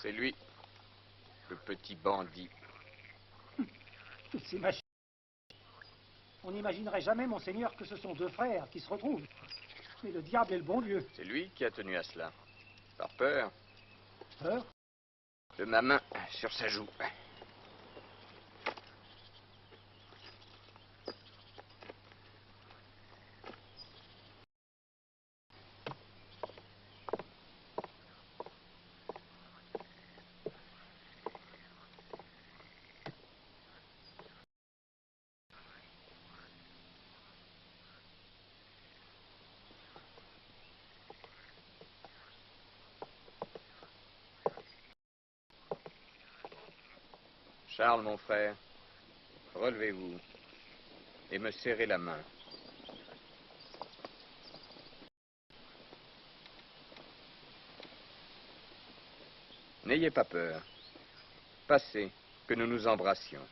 C'est lui, le petit bandit. C'est machine. On n'imaginerait jamais, monseigneur, que ce sont deux frères qui se retrouvent. Mais le diable est le bon Dieu. C'est lui qui a tenu à cela. Par peur. Peur? De ma main sur sa joue. Charles, mon frère, relevez-vous et me serrez la main. N'ayez pas peur. Passez, que nous nous embrassions.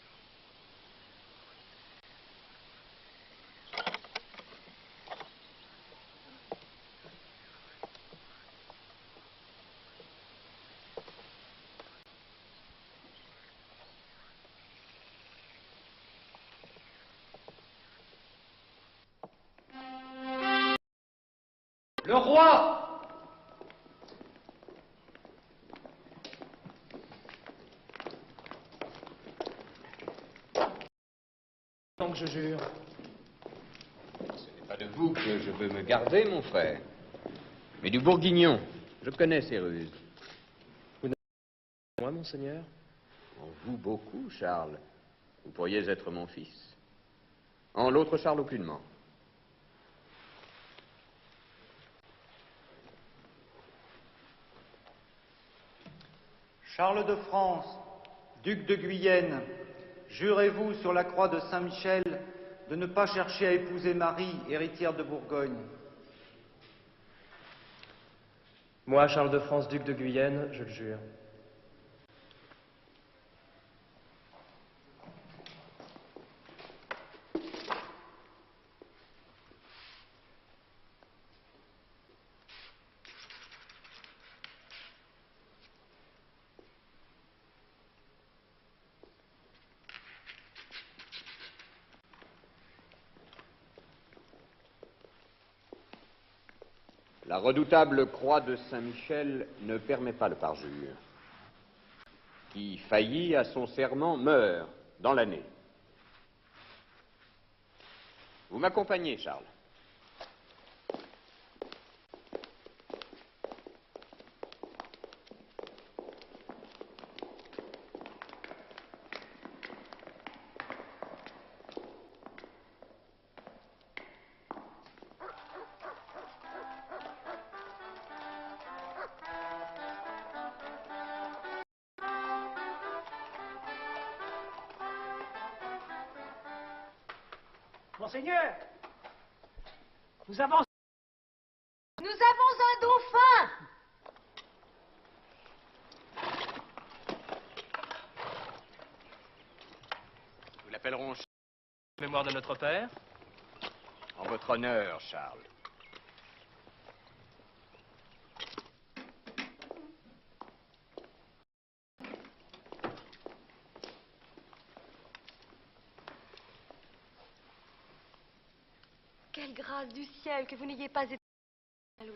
Le roi! Donc je jure. Ce n'est pas de vous que je veux me garder, mon frère, mais du Bourguignon. Je connais ses ruses. Vous n'avez pas moi, monseigneur? En vous beaucoup, Charles. Vous pourriez être mon fils. En l'autre, Charles, aucunement. Charles de France, duc de Guyenne, jurez-vous sur la croix de Saint-Michel de ne pas chercher à épouser Marie, héritière de Bourgogne? Moi, Charles de France, duc de Guyenne, je le jure. La redoutable croix de Saint-Michel ne permet pas le parjure. Qui faillit à son serment meurt dans l'année. Vous m'accompagnez, Charles. Monseigneur, nous avons un dauphin! Nous l'appellerons Mémoire de notre père. en votre honneur, Charles. Quelle grâce du ciel que vous n'ayez pas été... Louis.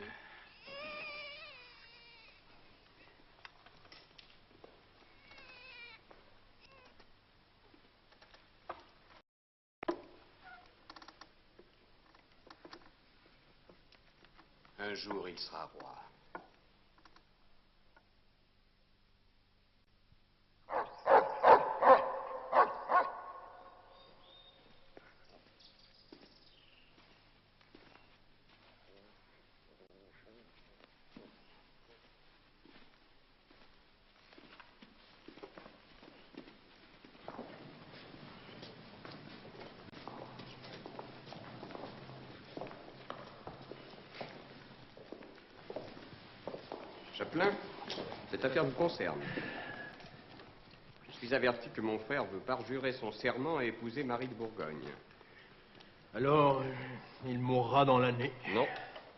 Un jour, il sera roi. Chapelain, cette affaire vous concerne. Je suis averti que mon frère veut parjurer son serment et épouser Marie de Bourgogne. Alors, il mourra dans l'année. Non,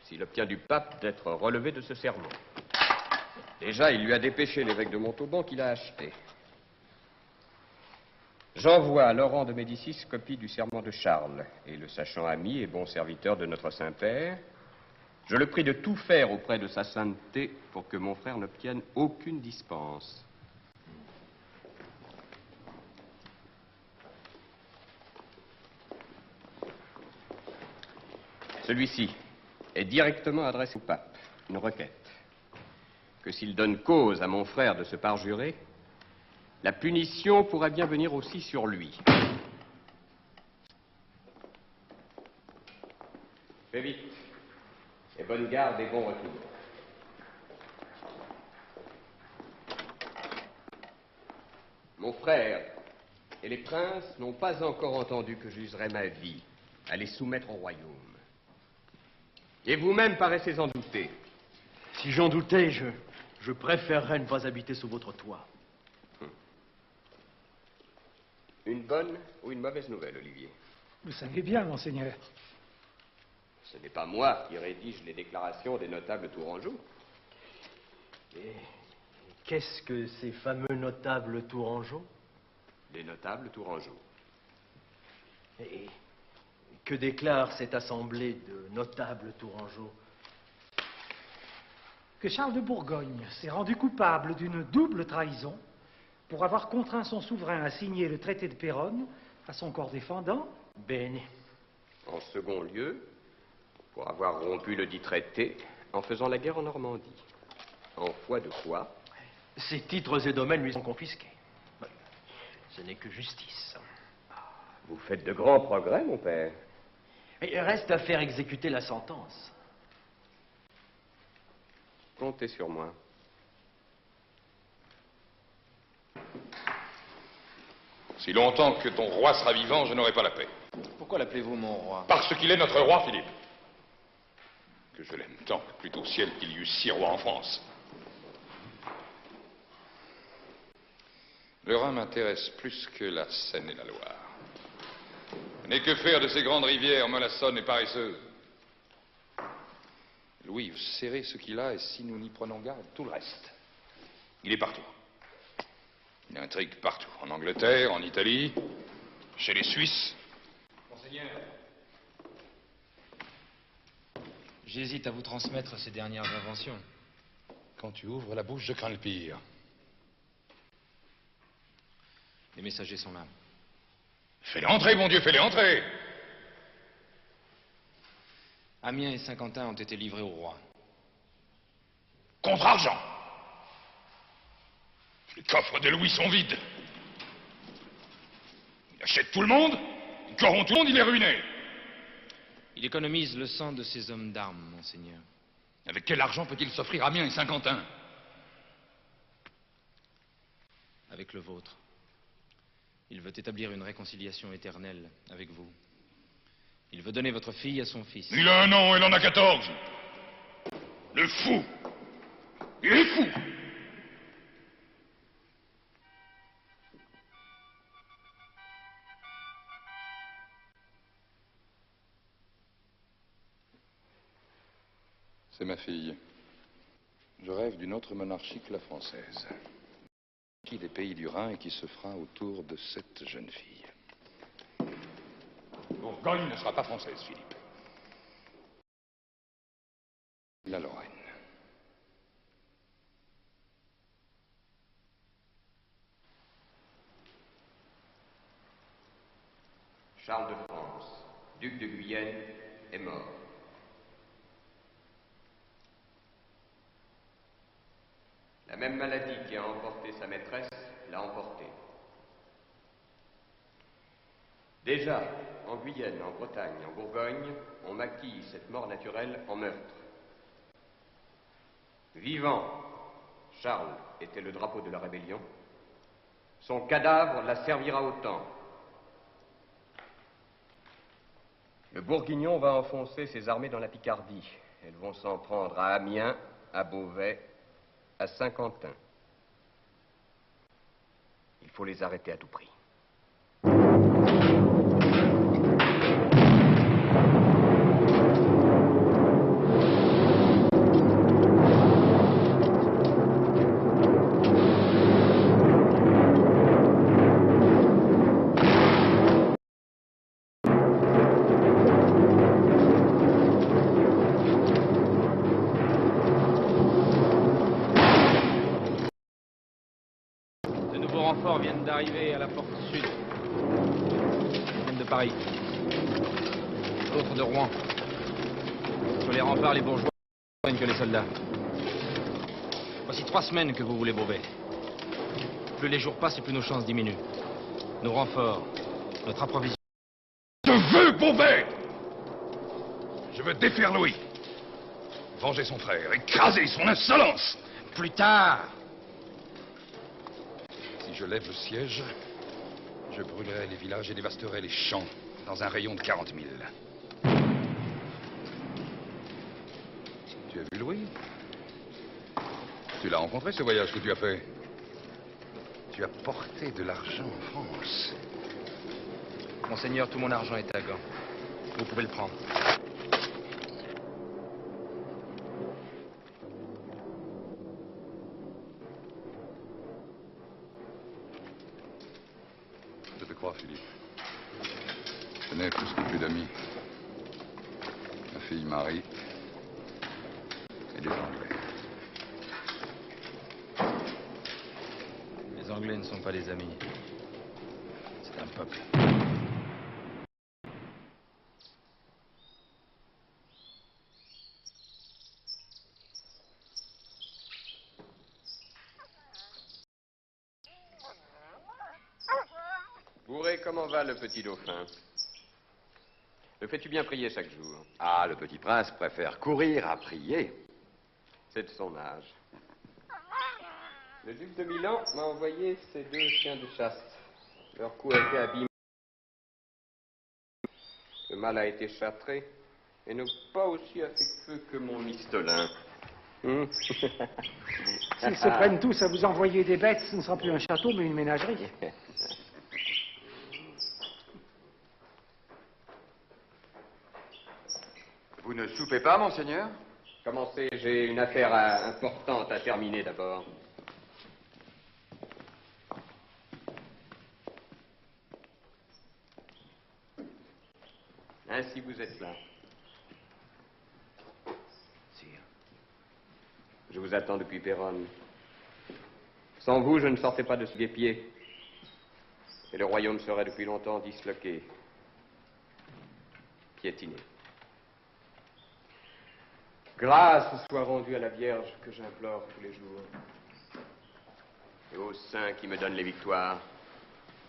s'il obtient du pape d'être relevé de ce serment. Déjà, il lui a dépêché l'évêque de Montauban qu'il a acheté. J'envoie à Laurent de Médicis copie du serment de Charles, et le sachant ami et bon serviteur de notre Saint-Père, je le prie de tout faire auprès de sa sainteté pour que mon frère n'obtienne aucune dispense. Celui-ci est directement adressé au pape, une requête. Que s'il donne cause à mon frère de se parjurer, la punition pourrait bien venir aussi sur lui. Fais vite. Et bonne garde et bon retour. Mon frère, et les princes n'ont pas encore entendu que j'userais ma vie à les soumettre au royaume. Et vous-même paraissez en douter. Si j'en doutais, je préférerais ne pas habiter sous votre toit. Une bonne ou une mauvaise nouvelle, Olivier? Vous savez bien, monseigneur. Ce n'est pas moi qui rédige les déclarations des notables tourangeaux. Et qu'est-ce que ces fameux notables tourangeaux? Des notables tourangeaux. Et que déclare cette assemblée de notables tourangeaux? Que Charles de Bourgogne s'est rendu coupable d'une double trahison pour avoir contraint son souverain à signer le traité de Péronne à son corps défendant. Bene. En second lieu, pour avoir rompu le dit traité en faisant la guerre en Normandie. En foi de quoi? Ses titres et domaines lui sont confisqués. Ce n'est que justice. Vous faites de grands progrès, mon père. Il reste à faire exécuter la sentence. Comptez sur moi. Si longtemps que ton roi sera vivant, je n'aurai pas la paix. Pourquoi l'appelez-vous mon roi? Parce qu'il est notre roi, Philippe. Que je l'aime tant que plutôt au ciel qu'il y eut 6 rois en France. Le Rhin m'intéresse plus que la Seine et la Loire. Mais que faire de ces grandes rivières mollassonnes et paresseuses? Louis, vous serrez ce qu'il a, et si nous n'y prenons garde, tout le reste. Il est partout. Il intrigue partout. En Angleterre, en Italie, chez les Suisses. Monseigneur, j'hésite à vous transmettre ces dernières inventions. Quand tu ouvres la bouche, je crains le pire. Les messagers sont là. Fais-les entrer, mon Dieu, fais-les entrer! Amiens et Saint-Quentin ont été livrés au roi. Contre argent! Les coffres de Louis sont vides. Il achète tout le monde, il corrompt tout le monde, il est ruiné. Il économise le sang de ses hommes d'armes, monseigneur. Avec quel argent peut-il s'offrir Amiens et Saint-Quentin? Avec le vôtre. Il veut établir une réconciliation éternelle avec vous. Il veut donner votre fille à son fils. Il a un an, elle en a 14. Le fou! Il est fou! C'est ma fille. Je rêve d'une autre monarchie que la française. Qui des pays du Rhin et qui se fera autour de cette jeune fille. Bourgogne ne sera pas française, Philippe. La Lorraine. Charles de France, duc de Guyenne, est mort. La même maladie qui a emporté sa maîtresse l'a emporté. Déjà, en Guyenne, en Bretagne, en Bourgogne, on maquille cette mort naturelle en meurtre. Vivant, Charles était le drapeau de la rébellion. Son cadavre la servira autant. Le Bourguignon va enfoncer ses armées dans la Picardie. Elles vont s'en prendre à Amiens, à Beauvais, à Saint-Quentin. Il faut les arrêter à tout prix. Viennent d'arriver à la porte sud. Ils viennent de Paris. D'autres de Rouen. Sur les remparts, les bourgeois que les soldats. Voici 3 semaines que vous voulez Beauvais. Plus les jours passent et plus nos chances diminuent. Nos renforts, notre approvisionnement. Je veux Beauvais! Je veux défaire Louis. Venger son frère, écraser son insolence. Plus tard! Si je lève le siège, Je brûlerai les villages et dévasterai les champs dans un rayon de 40 000. Tu as vu Louis? Tu l'as rencontré, ce voyage que tu as fait? Tu as porté de l'argent en France. Monseigneur, tout mon argent est à Gand. Vous pouvez le prendre. Je te crois, Philippe. Je n'ai presque plus d'amis. Ma fille Marie et les Anglais. Les Anglais ne sont pas des amis. C'est un peuple. Bourré, comment va le petit dauphin? Le fais-tu bien prier chaque jour? Ah, le petit prince préfère courir à prier. C'est de son âge. Le duc de Milan m'a envoyé ces 2 chiens de chasse. Leur cou a été abîmé. Le mâle a été châtré et n'est pas aussi affectueux que mon mistolin. S'ils se prennent tous à vous envoyer des bêtes, ce ne sera plus un château, mais une ménagerie. Vous ne soupez pas, monseigneur? Commencez, j'ai une affaire importante à terminer d'abord. Ainsi vous êtes là. Sire. Je vous attends depuis Péronne. Sans vous, je ne sortais pas de ce guépier. Et le royaume serait depuis longtemps disloqué, piétiné. Grâce soit rendue à la Vierge que j'implore tous les jours. Et au Saint qui me donne les victoires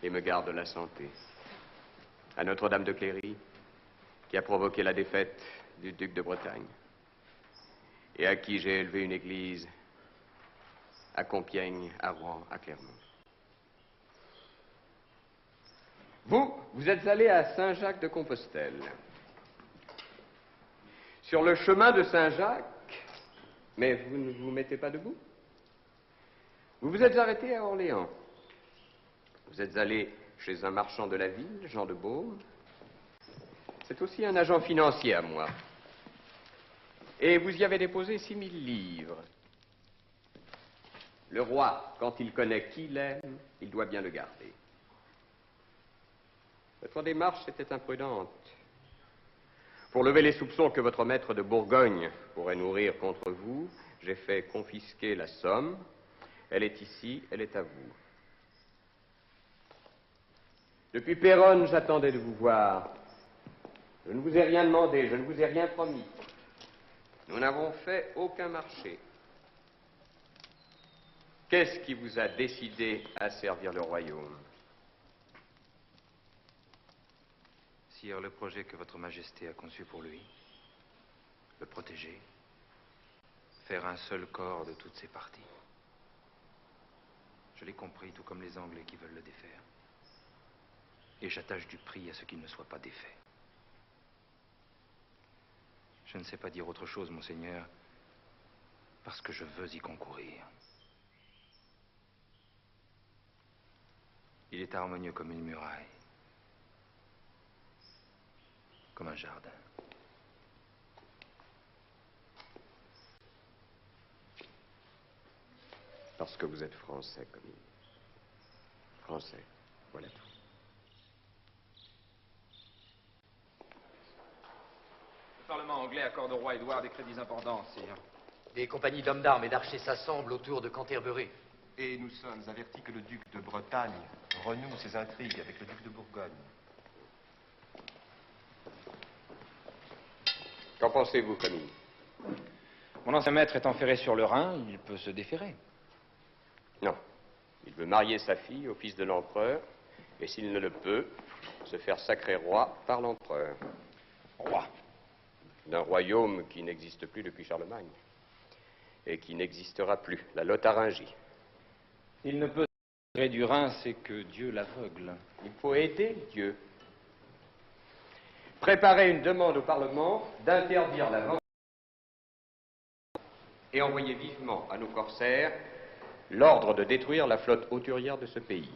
et me garde la santé. À Notre-Dame de Cléry, qui a provoqué la défaite du duc de Bretagne. Et à qui j'ai élevé une église à Compiègne, à Rouen, à Clermont. Vous êtes allé à Saint-Jacques de Compostelle. Sur le chemin de Saint-Jacques, mais vous ne vous mettez pas debout. Vous vous êtes arrêté à Orléans. Vous êtes allé chez un marchand de la ville, Jean de Beaume. C'est aussi un agent financier à moi. Et vous y avez déposé 6 000 livres. Le roi, quand il connaît qui l'aime, il doit bien le garder. Votre démarche était imprudente. Pour lever les soupçons que votre maître de Bourgogne pourrait nourrir contre vous, j'ai fait confisquer la somme. Elle est ici, elle est à vous. Depuis Péronne, j'attendais de vous voir. Je ne vous ai rien demandé, je ne vous ai rien promis. Nous n'avons fait aucun marché. Qu'est-ce qui vous a décidé à servir le royaume? Sire, le projet que votre majesté a conçu pour lui, le protéger, faire un seul corps de toutes ses parties. Je l'ai compris, tout comme les Anglais qui veulent le défaire. Et j'attache du prix à ce qu'il ne soit pas défait. Je ne sais pas dire autre chose, monseigneur, parce que je veux y concourir. Il est harmonieux comme une muraille, comme un jardin. Parce que vous êtes français, comme il. Français, voilà tout. Le Parlement anglais accorde au roi Édouard des crédits importants, sire. Des compagnies d'hommes d'armes et d'archers s'assemblent autour de Canterbury. Et nous sommes avertis que le duc de Bretagne renoue ses intrigues avec le duc de Bourgogne. Qu'en pensez-vous, Camille? Mon ancien maître est enferré sur le Rhin, il peut se déférer. Non. Il veut marier sa fille au fils de l'empereur, et s'il ne le peut, se faire sacrer roi par l'empereur. Roi? D'un royaume qui n'existe plus depuis Charlemagne, et qui n'existera plus, la Lotharingie. Il ne peut Le du Rhin, c'est que Dieu l'aveugle. Il faut aider Dieu. Préparer une demande au Parlement d'interdire la vente et envoyer vivement à nos corsaires l'ordre de détruire la flotte hauturière de ce pays.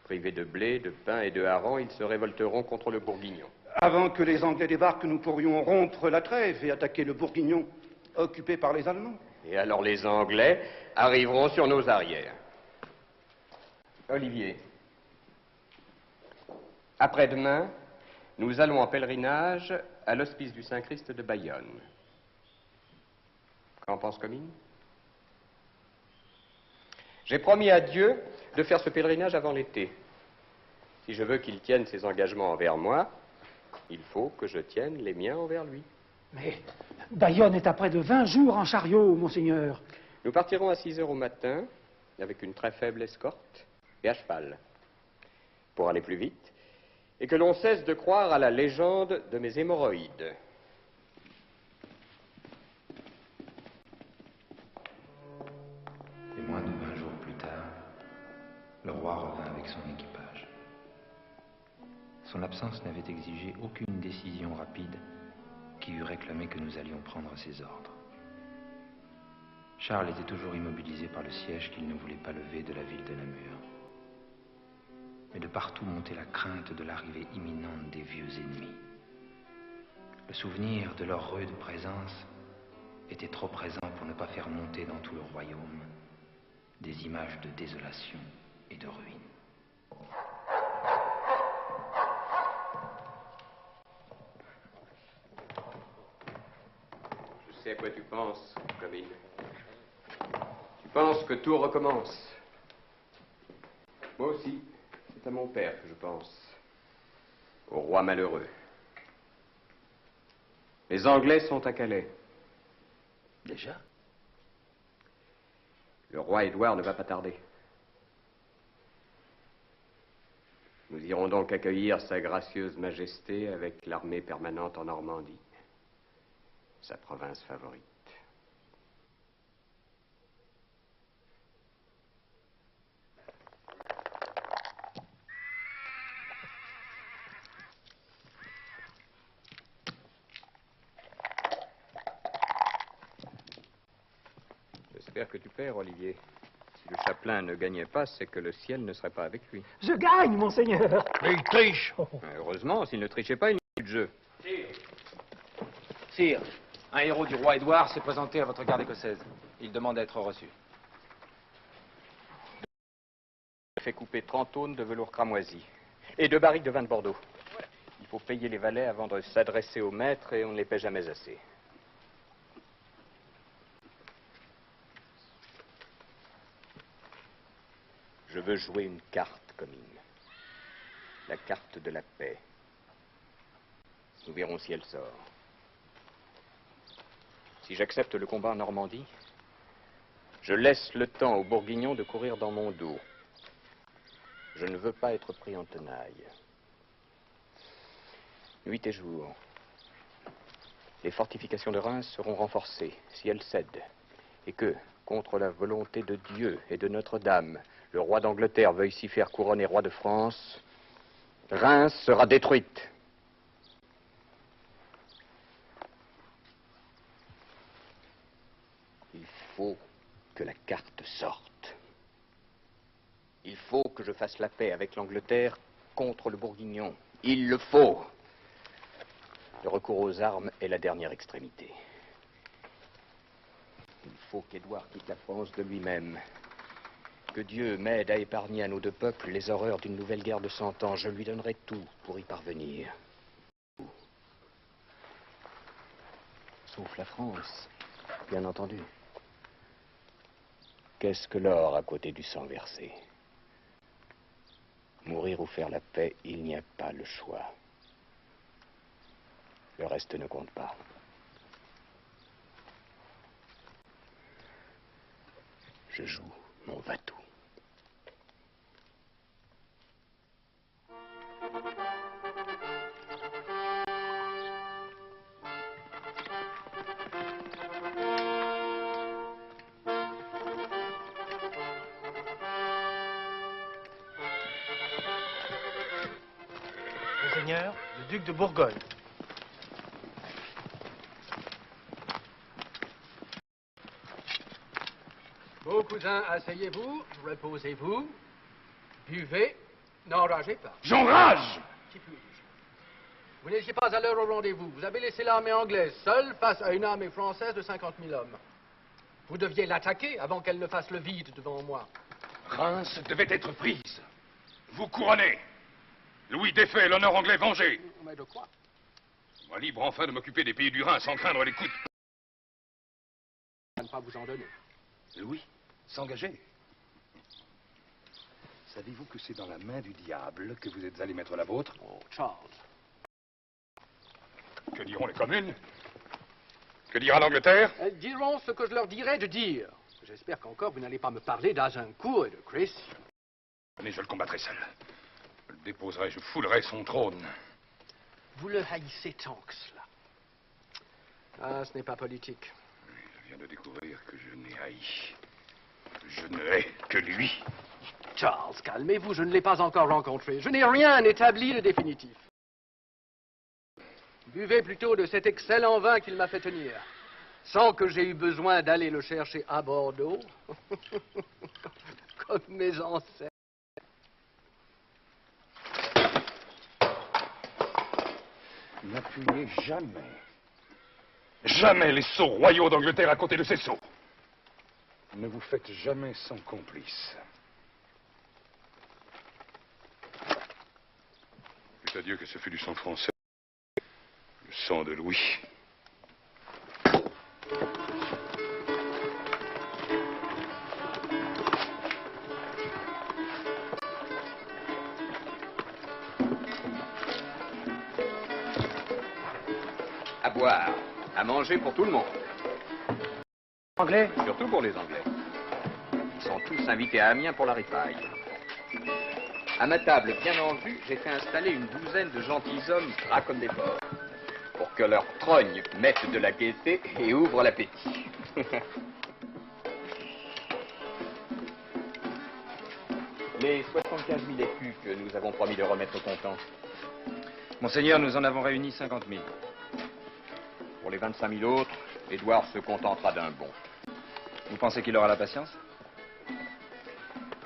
Privés de blé, de pain et de harengs, ils se révolteront contre le Bourguignon. Avant que les Anglais débarquent, nous pourrions rompre la trêve et attaquer le Bourguignon, occupé par les Allemands. Et alors les Anglais arriveront sur nos arrières. Olivier, après-demain, nous allons en pèlerinage à l'hospice du Saint-Christ de Bayonne. Qu'en pense Comines? J'ai promis à Dieu de faire ce pèlerinage avant l'été. Si je veux qu'il tienne ses engagements envers moi, il faut que je tienne les miens envers lui. Mais Bayonne est à près de 20 jours en chariot, monseigneur. Nous partirons à 6 heures au matin, avec une très faible escorte, et à cheval, pour aller plus vite, et que l'on cesse de croire à la légende de mes hémorroïdes. Et moins de 20 jours plus tard, le roi revint avec son équipage. Son absence n'avait exigé aucune décision rapide qui eût réclamé que nous allions prendre ses ordres. Charles était toujours immobilisé par le siège qu'il ne voulait pas lever de la ville de Namur. Mais de partout montait la crainte de l'arrivée imminente des vieux ennemis. Le souvenir de leur rude présence était trop présent pour ne pas faire monter dans tout le royaume des images de désolation et de ruine. Je sais à quoi tu penses, Comines. Tu penses que tout recommence. Moi aussi, c'est à mon père que je pense. Au roi malheureux. Les Anglais sont à Calais. Déjà? Le roi Édouard ne va pas tarder. Nous irons donc accueillir sa gracieuse majesté avec l'armée permanente en Normandie, sa province favorite. J'espère que tu perds, Olivier. Si le chapelain ne gagnait pas, c'est que le ciel ne serait pas avec lui. Je gagne, monseigneur. Mais il triche. Heureusement, s'il ne trichait pas, il n'y aurait plus de jeu. Sire, un héros du roi Édouard s'est présenté à votre garde écossaise. Il demande à être reçu. Fait couper 30 aunes de velours cramoisi et 2 barriques de vin de Bordeaux. Il faut payer les valets avant de s'adresser au maître et on ne les paie jamais assez. Je veux jouer une carte, Comines. La carte de la paix. Nous verrons si elle sort. Si j'accepte le combat en Normandie, je laisse le temps aux Bourguignons de courir dans mon dos. Je ne veux pas être pris en tenaille. Nuit et jour. Les fortifications de Reims seront renforcées si elles cèdent. Et que, contre la volonté de Dieu et de Notre-Dame, le roi d'Angleterre veuille s'y faire couronner roi de France, Reims sera détruite. Il faut que la carte sorte. Il faut que je fasse la paix avec l'Angleterre contre le Bourguignon. Il le faut. Le recours aux armes est la dernière extrémité. Il faut qu'Édouard quitte la France de lui-même. Que Dieu m'aide à épargner à nos 2 peuples les horreurs d'une nouvelle guerre de 100 ans. Je lui donnerai tout pour y parvenir. Sauf la France, bien entendu. Qu'est-ce que l'or à côté du sang versé? Mourir ou faire la paix, il n'y a pas le choix. Le reste ne compte pas. Je joue mon va-tout. Monseigneur, le duc de Bourgogne. Vos cousins, asseyez-vous, reposez-vous, buvez, n'enragez pas. J'enrage! Qui puis-je? Vous n'étiez pas à l'heure au rendez-vous. Vous avez laissé l'armée anglaise seule face à une armée française de 50 000 hommes. Vous deviez l'attaquer avant qu'elle ne fasse le vide devant moi. Reims devait être prise. Vous couronnez. Louis défait, l'honneur anglais vengé. Mais de quoi? Moi libre enfin de m'occuper des pays du Rhin sans craindre les coups de... Je ne pas vous en donner. Louis, s'engager. Savez-vous que c'est dans la main du diable que vous êtes allé mettre la vôtre? Oh, Charles. Que diront les communes? Que dira l'Angleterre? Elles diront ce que je leur dirai de dire. J'espère qu'encore vous n'allez pas me parler d'Agincourt et de Chris. Mais je le combattrai seul. Je le déposerai, je foulerai son trône. Vous le haïssez tant que cela. Ah, ce n'est pas politique. Je viens de découvrir que je n'ai haï. Je ne hais que lui. Charles, calmez-vous, je ne l'ai pas encore rencontré. Je n'ai rien établi de définitif. Buvez plutôt de cet excellent vin qu'il m'a fait tenir, sans que j'aie eu besoin d'aller le chercher à Bordeaux, comme mes ancêtres. N'appuyez jamais. Jamais les sceaux royaux d'Angleterre à côté de ces sceaux. Ne vous faites jamais son complice. Plût à Dieu que ce fut du sang français. Le sang de Louis. À boire, à manger pour tout le monde. Anglais? Surtout pour les Anglais. Ils sont tous invités à Amiens pour la ripaille. À ma table, bien en vue, j'ai fait installer une douzaine de gentilshommes gras comme des porcs, pour que leur trogne mette de la gaieté et ouvre l'appétit. Les 75 000 écus que nous avons promis de remettre au comptant. Monseigneur, nous en avons réuni 50 000. Pour les 25 000 autres, Édouard se contentera d'un bon. Vous pensez qu'il aura la patience?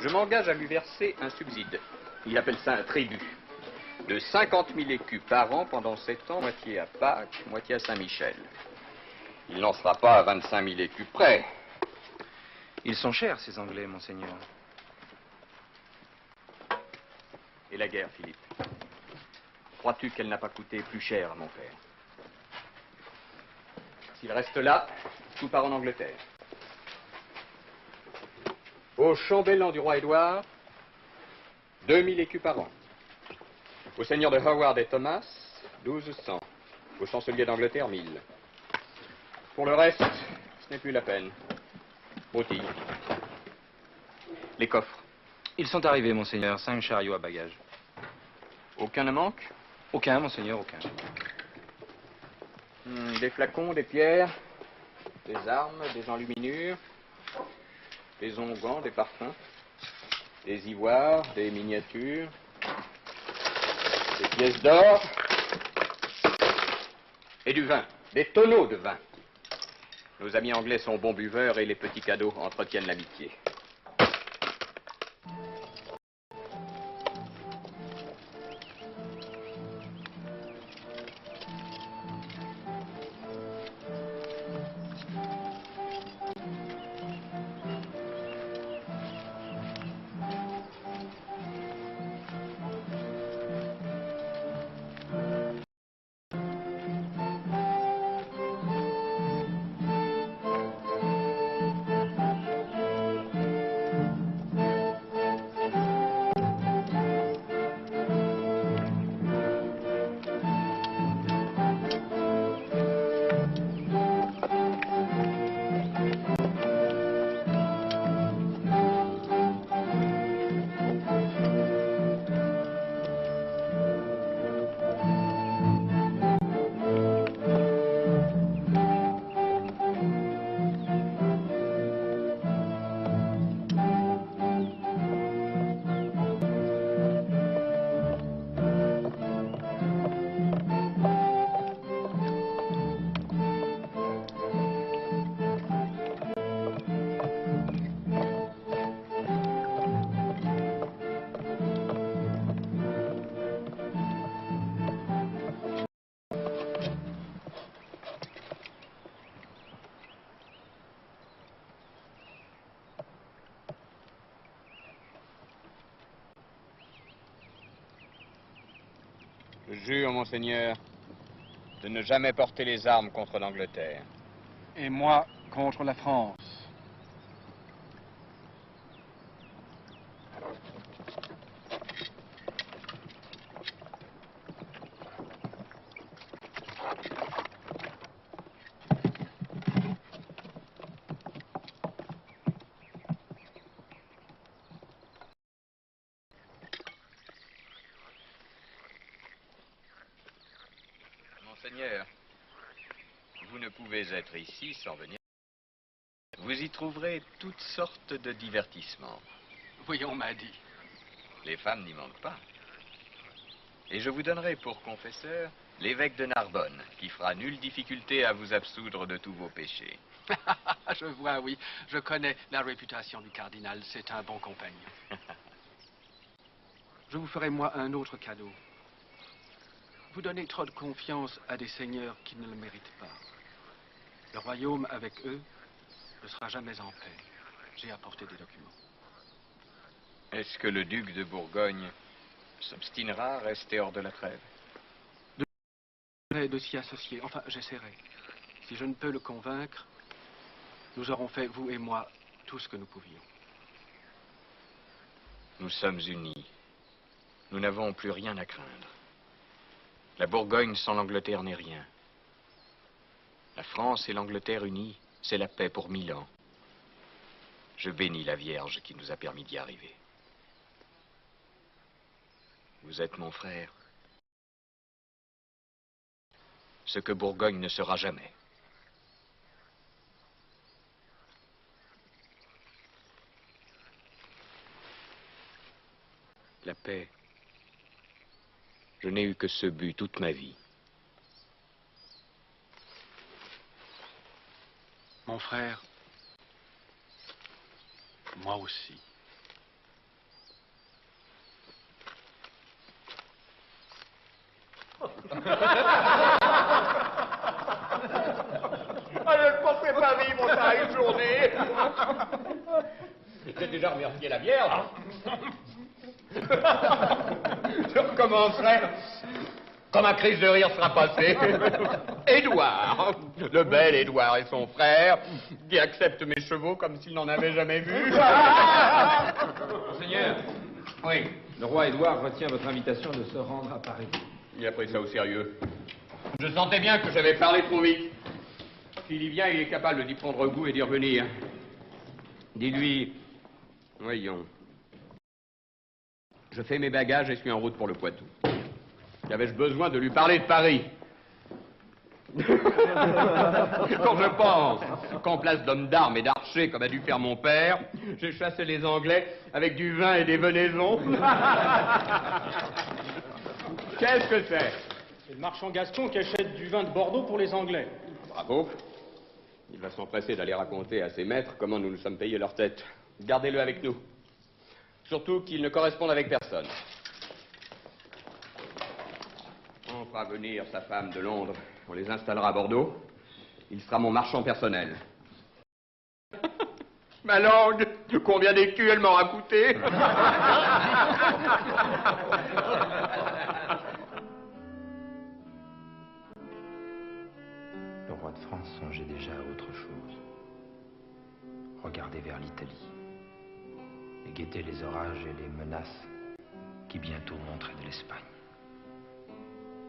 Je m'engage à lui verser un subside. Il appelle ça un tribut. De 50 000 écus par an pendant 7 ans, moitié à Pâques, moitié à Saint-Michel. Il n'en sera pas à 25 000 écus près. Ils sont chers, ces Anglais, Monseigneur. Et la guerre, Philippe? Crois-tu qu'elle n'a pas coûté plus cher à mon père? S'il reste là, tout part en Angleterre. Au chambellan du roi Édouard, 2000 écus par an. Au seigneur de Howard et Thomas, 1200. Au chancelier d'Angleterre, 1000. Pour le reste, ce n'est plus la peine. Broutille. Les coffres. Ils sont arrivés, Monseigneur. 5 chariots à bagages. Aucun ne manque? Aucun, Monseigneur, aucun. Des flacons, des pierres, des armes, des enluminures, des onguents, des parfums, des ivoires, des miniatures, des pièces d'or et du vin, des tonneaux de vin. Nos amis anglais sont bons buveurs et les petits cadeaux entretiennent l'amitié. jure, monseigneur, de ne jamais porter les armes contre l'Angleterre. Et moi, contre la France. Monseigneur, vous ne pouvez être ici sans venir. Vous y trouverez toutes sortes de divertissements. Oui, on m'a dit. Les femmes n'y manquent pas. Et je vous donnerai pour confesseur l'évêque de Narbonne, qui fera nulle difficulté à vous absoudre de tous vos péchés. Je vois, oui. Je connais la réputation du cardinal. C'est un bon compagnon. Je vous ferai, moi, un autre cadeau. Vous donnez trop de confiance à des seigneurs qui ne le méritent pas. Le royaume, avec eux, ne sera jamais en paix. J'ai apporté des documents. Est-ce que le duc de Bourgogne s'obstinera à rester hors de la trêve? De s'y associer. Enfin, j'essaierai. Si je ne peux le convaincre, nous aurons fait, vous et moi, tout ce que nous pouvions. Nous sommes unis. Nous n'avons plus rien à craindre. La Bourgogne sans l'Angleterre n'est rien. La France et l'Angleterre unies, c'est la paix pour 1000 ans. Je bénis la Vierge qui nous a permis d'y arriver. Vous êtes mon frère. Ce que Bourgogne ne sera jamais. La paix. Je n'ai eu que ce but toute ma vie. Mon frère, moi aussi. Allez, ne pensez pas vivre pareille journée. J'ai déjà remercié la Vierge. Je recommencerai quand ma crise de rire sera passée. Édouard, le bel Édouard et son frère, qui acceptent mes chevaux comme s'ils n'en avaient jamais vu. Monseigneur. Oui. Le roi Édouard retient votre invitation de se rendre à Paris. Il a pris ça au sérieux. Je sentais bien que j'avais parlé trop vite. S'il y vient, il est capable d'y prendre goût et d'y revenir. Dis-lui, voyons, je fais mes bagages et suis en route pour le Poitou. Qu'avais-je besoin de lui parler de Paris? Quand je pense qu'en place d'hommes d'armes et d'archers, comme a dû faire mon père, j'ai chassé les Anglais avec du vin et des venaisons. Qu'est-ce que c'est? C'est le marchand Gaston qui achète du vin de Bordeaux pour les Anglais. Bravo. Il va s'empresser d'aller raconter à ses maîtres comment nous nous sommes payés leur tête. Gardez-le avec nous. Surtout qu'il ne corresponde avec personne. On fera venir sa femme de Londres. On les installera à Bordeaux. Il sera mon marchand personnel. Ma langue, combien d'écus elle m'aura coûté. Le roi de France songeait déjà à autre chose. Regarder vers l'Italie et guetter les orages et les menaces qui bientôt montraient de l'Espagne.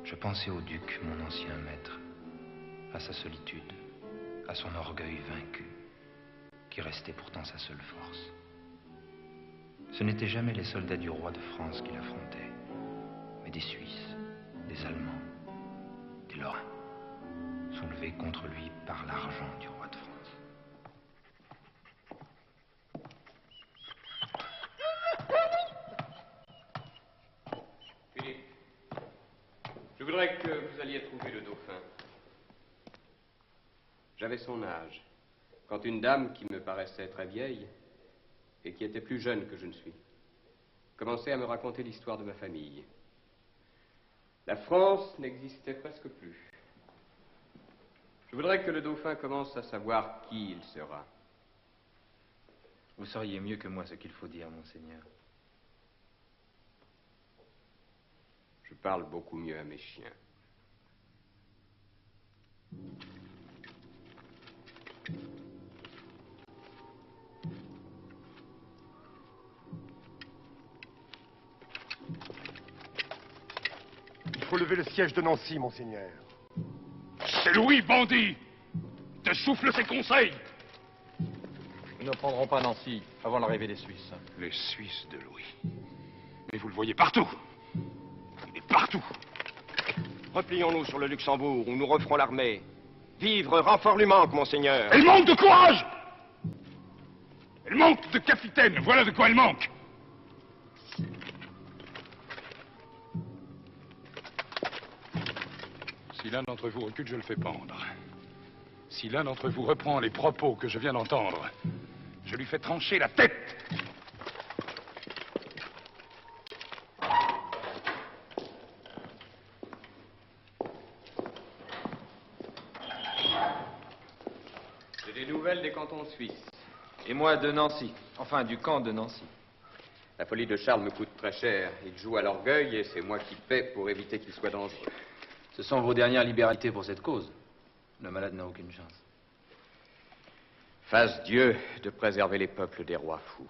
Je pensais au duc, mon ancien maître, à sa solitude, à son orgueil vaincu, qui restait pourtant sa seule force. Ce n'étaient jamais les soldats du roi de France qui l'affrontaient, mais des Suisses, des Allemands, des Lorrains, soulevés contre lui par l'argent du roi de France. Philippe, je voudrais que vous alliez trouver le dauphin. J'avais son âge, quand une dame qui me paraissait très vieille et qui était plus jeune que je ne suis, commençait à me raconter l'histoire de ma famille. La France n'existait presque plus. Je voudrais que le dauphin commence à savoir qui il sera. Vous sauriez mieux que moi ce qu'il faut dire, monseigneur. Je parles beaucoup mieux à mes chiens. Il faut lever le siège de Nancy, monseigneur. C'est Louis, bandit! Te souffle ses conseils! Nous ne prendrons pas Nancy avant l'arrivée des Suisses. Les Suisses de Louis. Mais vous le voyez partout. Il est partout. Replions-nous sur le Luxembourg, où nous referons l'armée. Vivre, renfort lui manque, monseigneur. Elle manque de courage! Elle manque de capitaine, voilà de quoi elle manque. Si l'un d'entre vous recule, je le fais pendre. Si l'un d'entre vous reprend les propos que je viens d'entendre, je lui fais trancher la tête. J'ai des nouvelles des cantons suisses. Et moi de Nancy. Enfin, du camp de Nancy. La folie de Charles me coûte très cher. Il joue à l'orgueil et c'est moi qui paie pour éviter qu'il soit dangereux. Ce sont vos dernières libéralités pour cette cause. Le malade n'a aucune chance. Fasse Dieu de préserver les peuples des rois fous.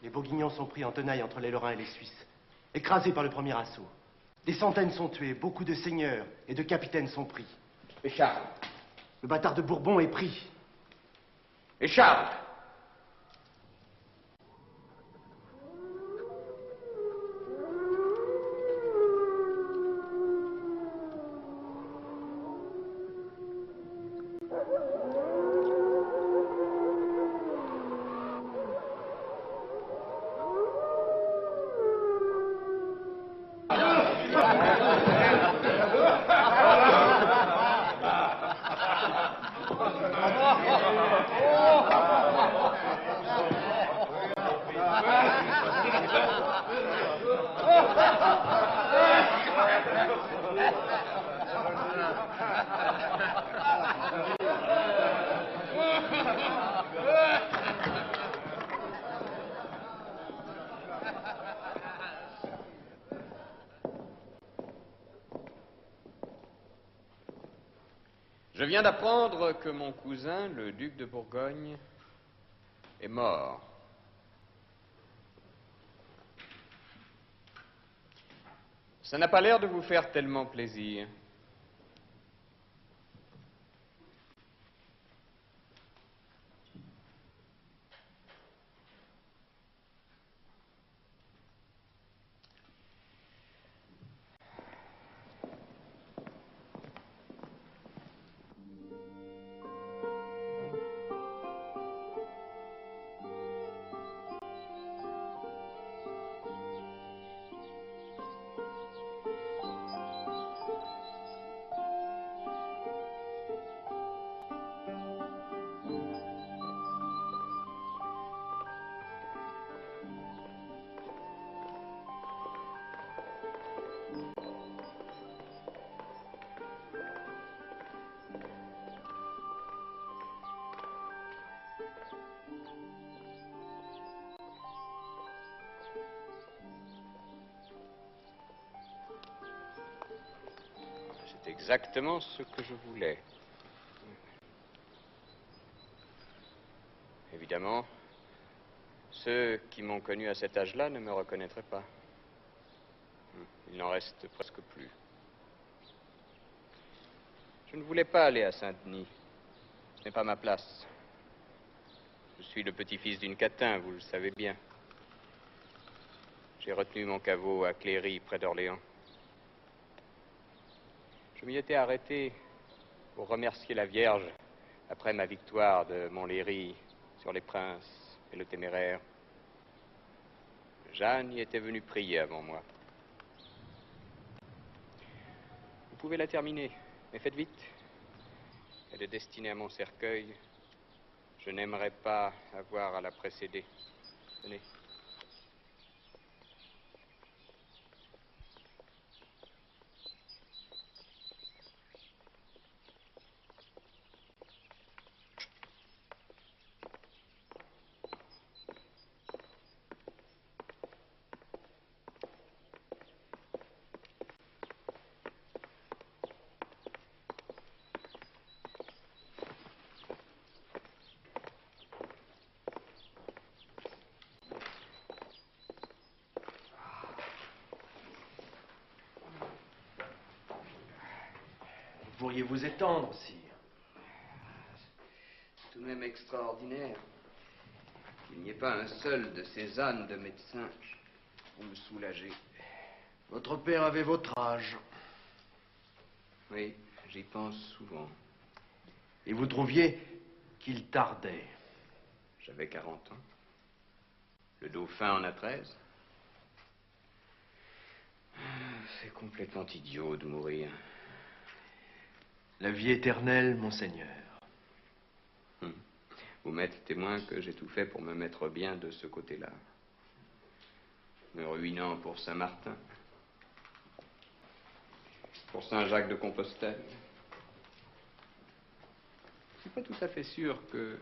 Les Bourguignons sont pris en tenaille entre les Lorrains et les Suisses, écrasés par le premier assaut. Des centaines sont tués, beaucoup de seigneurs et de capitaines sont pris. Et Charles? Le bâtard de Bourbon est pris. Et Charles? Je viens d'apprendre que mon cousin, le duc de Bourgogne, est mort. Ça n'a pas l'air de vous faire tellement plaisir. C'est exactement ce que je voulais. Évidemment, ceux qui m'ont connu à cet âge-là ne me reconnaîtraient pas. Il n'en reste presque plus. Je ne voulais pas aller à Saint-Denis. Ce n'est pas ma place. Je suis le petit-fils d'une catin, vous le savez bien. J'ai retenu mon caveau à Cléry, près d'Orléans. Je m'y étais arrêté pour remercier la Vierge Après ma victoire de Montlhéry sur les princes et le téméraire, Jeanne y était venue prier avant moi. Vous pouvez la terminer, mais faites vite. Elle est destinée à mon cercueil. Je n'aimerais pas avoir à la précéder. Tenez. Vous pourriez vous étendre, sire. C'est tout de même extraordinaire qu'il n'y ait pas un seul de ces ânes de médecins pour me soulager. Votre père avait votre âge. Oui, j'y pense souvent. Et vous trouviez qu'il tardait. J'avais 40 ans. Le dauphin en a 13. C'est complètement idiot de mourir. La vie éternelle, monseigneur. Vous m'êtes témoin que j'ai tout fait pour me mettre bien de ce côté-là. Me ruinant pour Saint-Martin. Pour Saint-Jacques de Compostelle. C'est pas tout à fait sûr que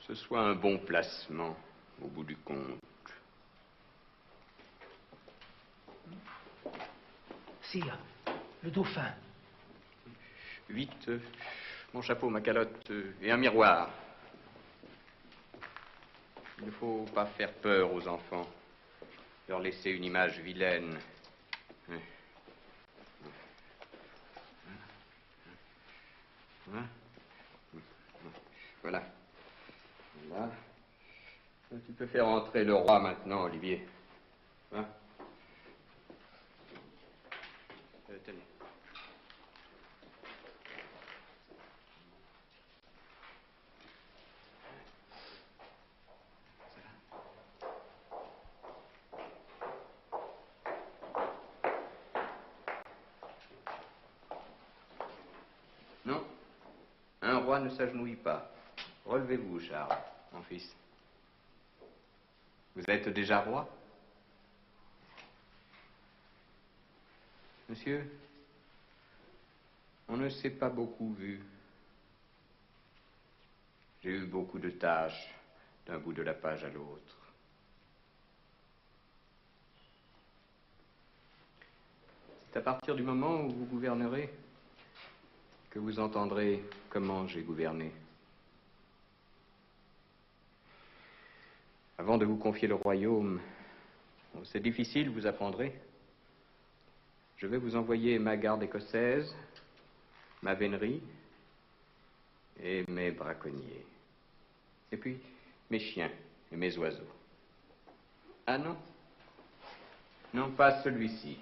ce soit un bon placement au bout du compte. Sire, le dauphin. Vite, mon chapeau, ma calotte et un miroir. Il ne faut pas faire peur aux enfants. Leur laisser une image vilaine. Voilà. Voilà. Tu peux faire entrer le roi maintenant, Olivier. Hein? Tenez. Non, un roi ne s'agenouille pas. Relevez-vous, Charles, mon fils. Vous êtes déjà roi? Monsieur, on ne s'est pas beaucoup vu. J'ai eu beaucoup de tâches d'un bout de la page à l'autre. C'est à partir du moment où vous gouvernerez que vous entendrez comment j'ai gouverné. Avant de vous confier le royaume, c'est difficile, vous apprendrez. Je vais vous envoyer ma garde écossaise, ma vénerie et mes braconniers. Et puis mes chiens et mes oiseaux. Ah non? Non, pas celui-ci.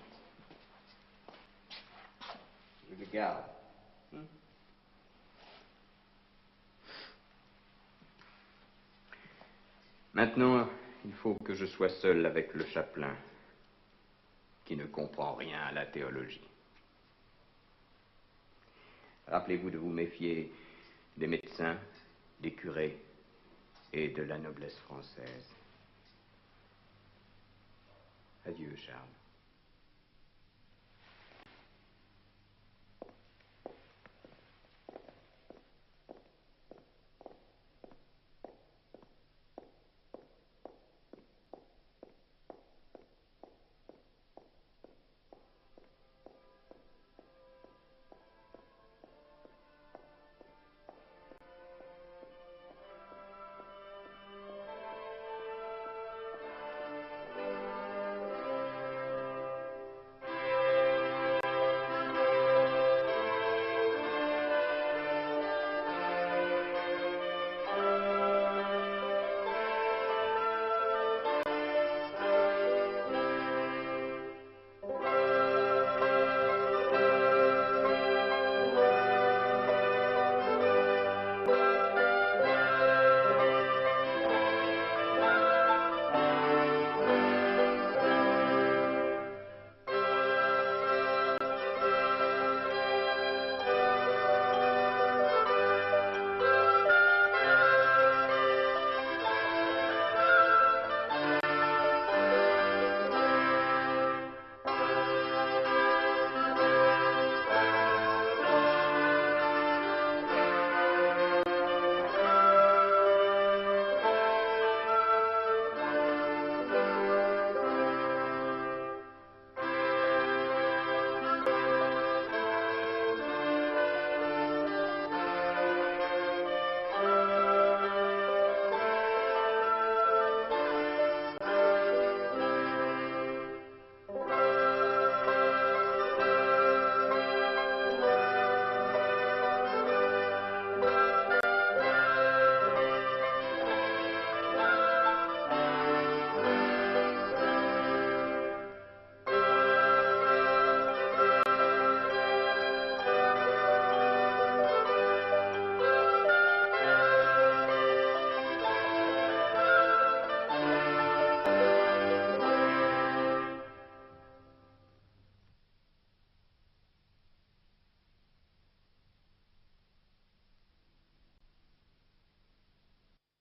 Je le garde. Maintenant, il faut que je sois seul avec le chapelain, qui ne comprend rien à la théologie. Rappelez-vous de vous méfier des médecins, des curés et de la noblesse française. Adieu, Charles.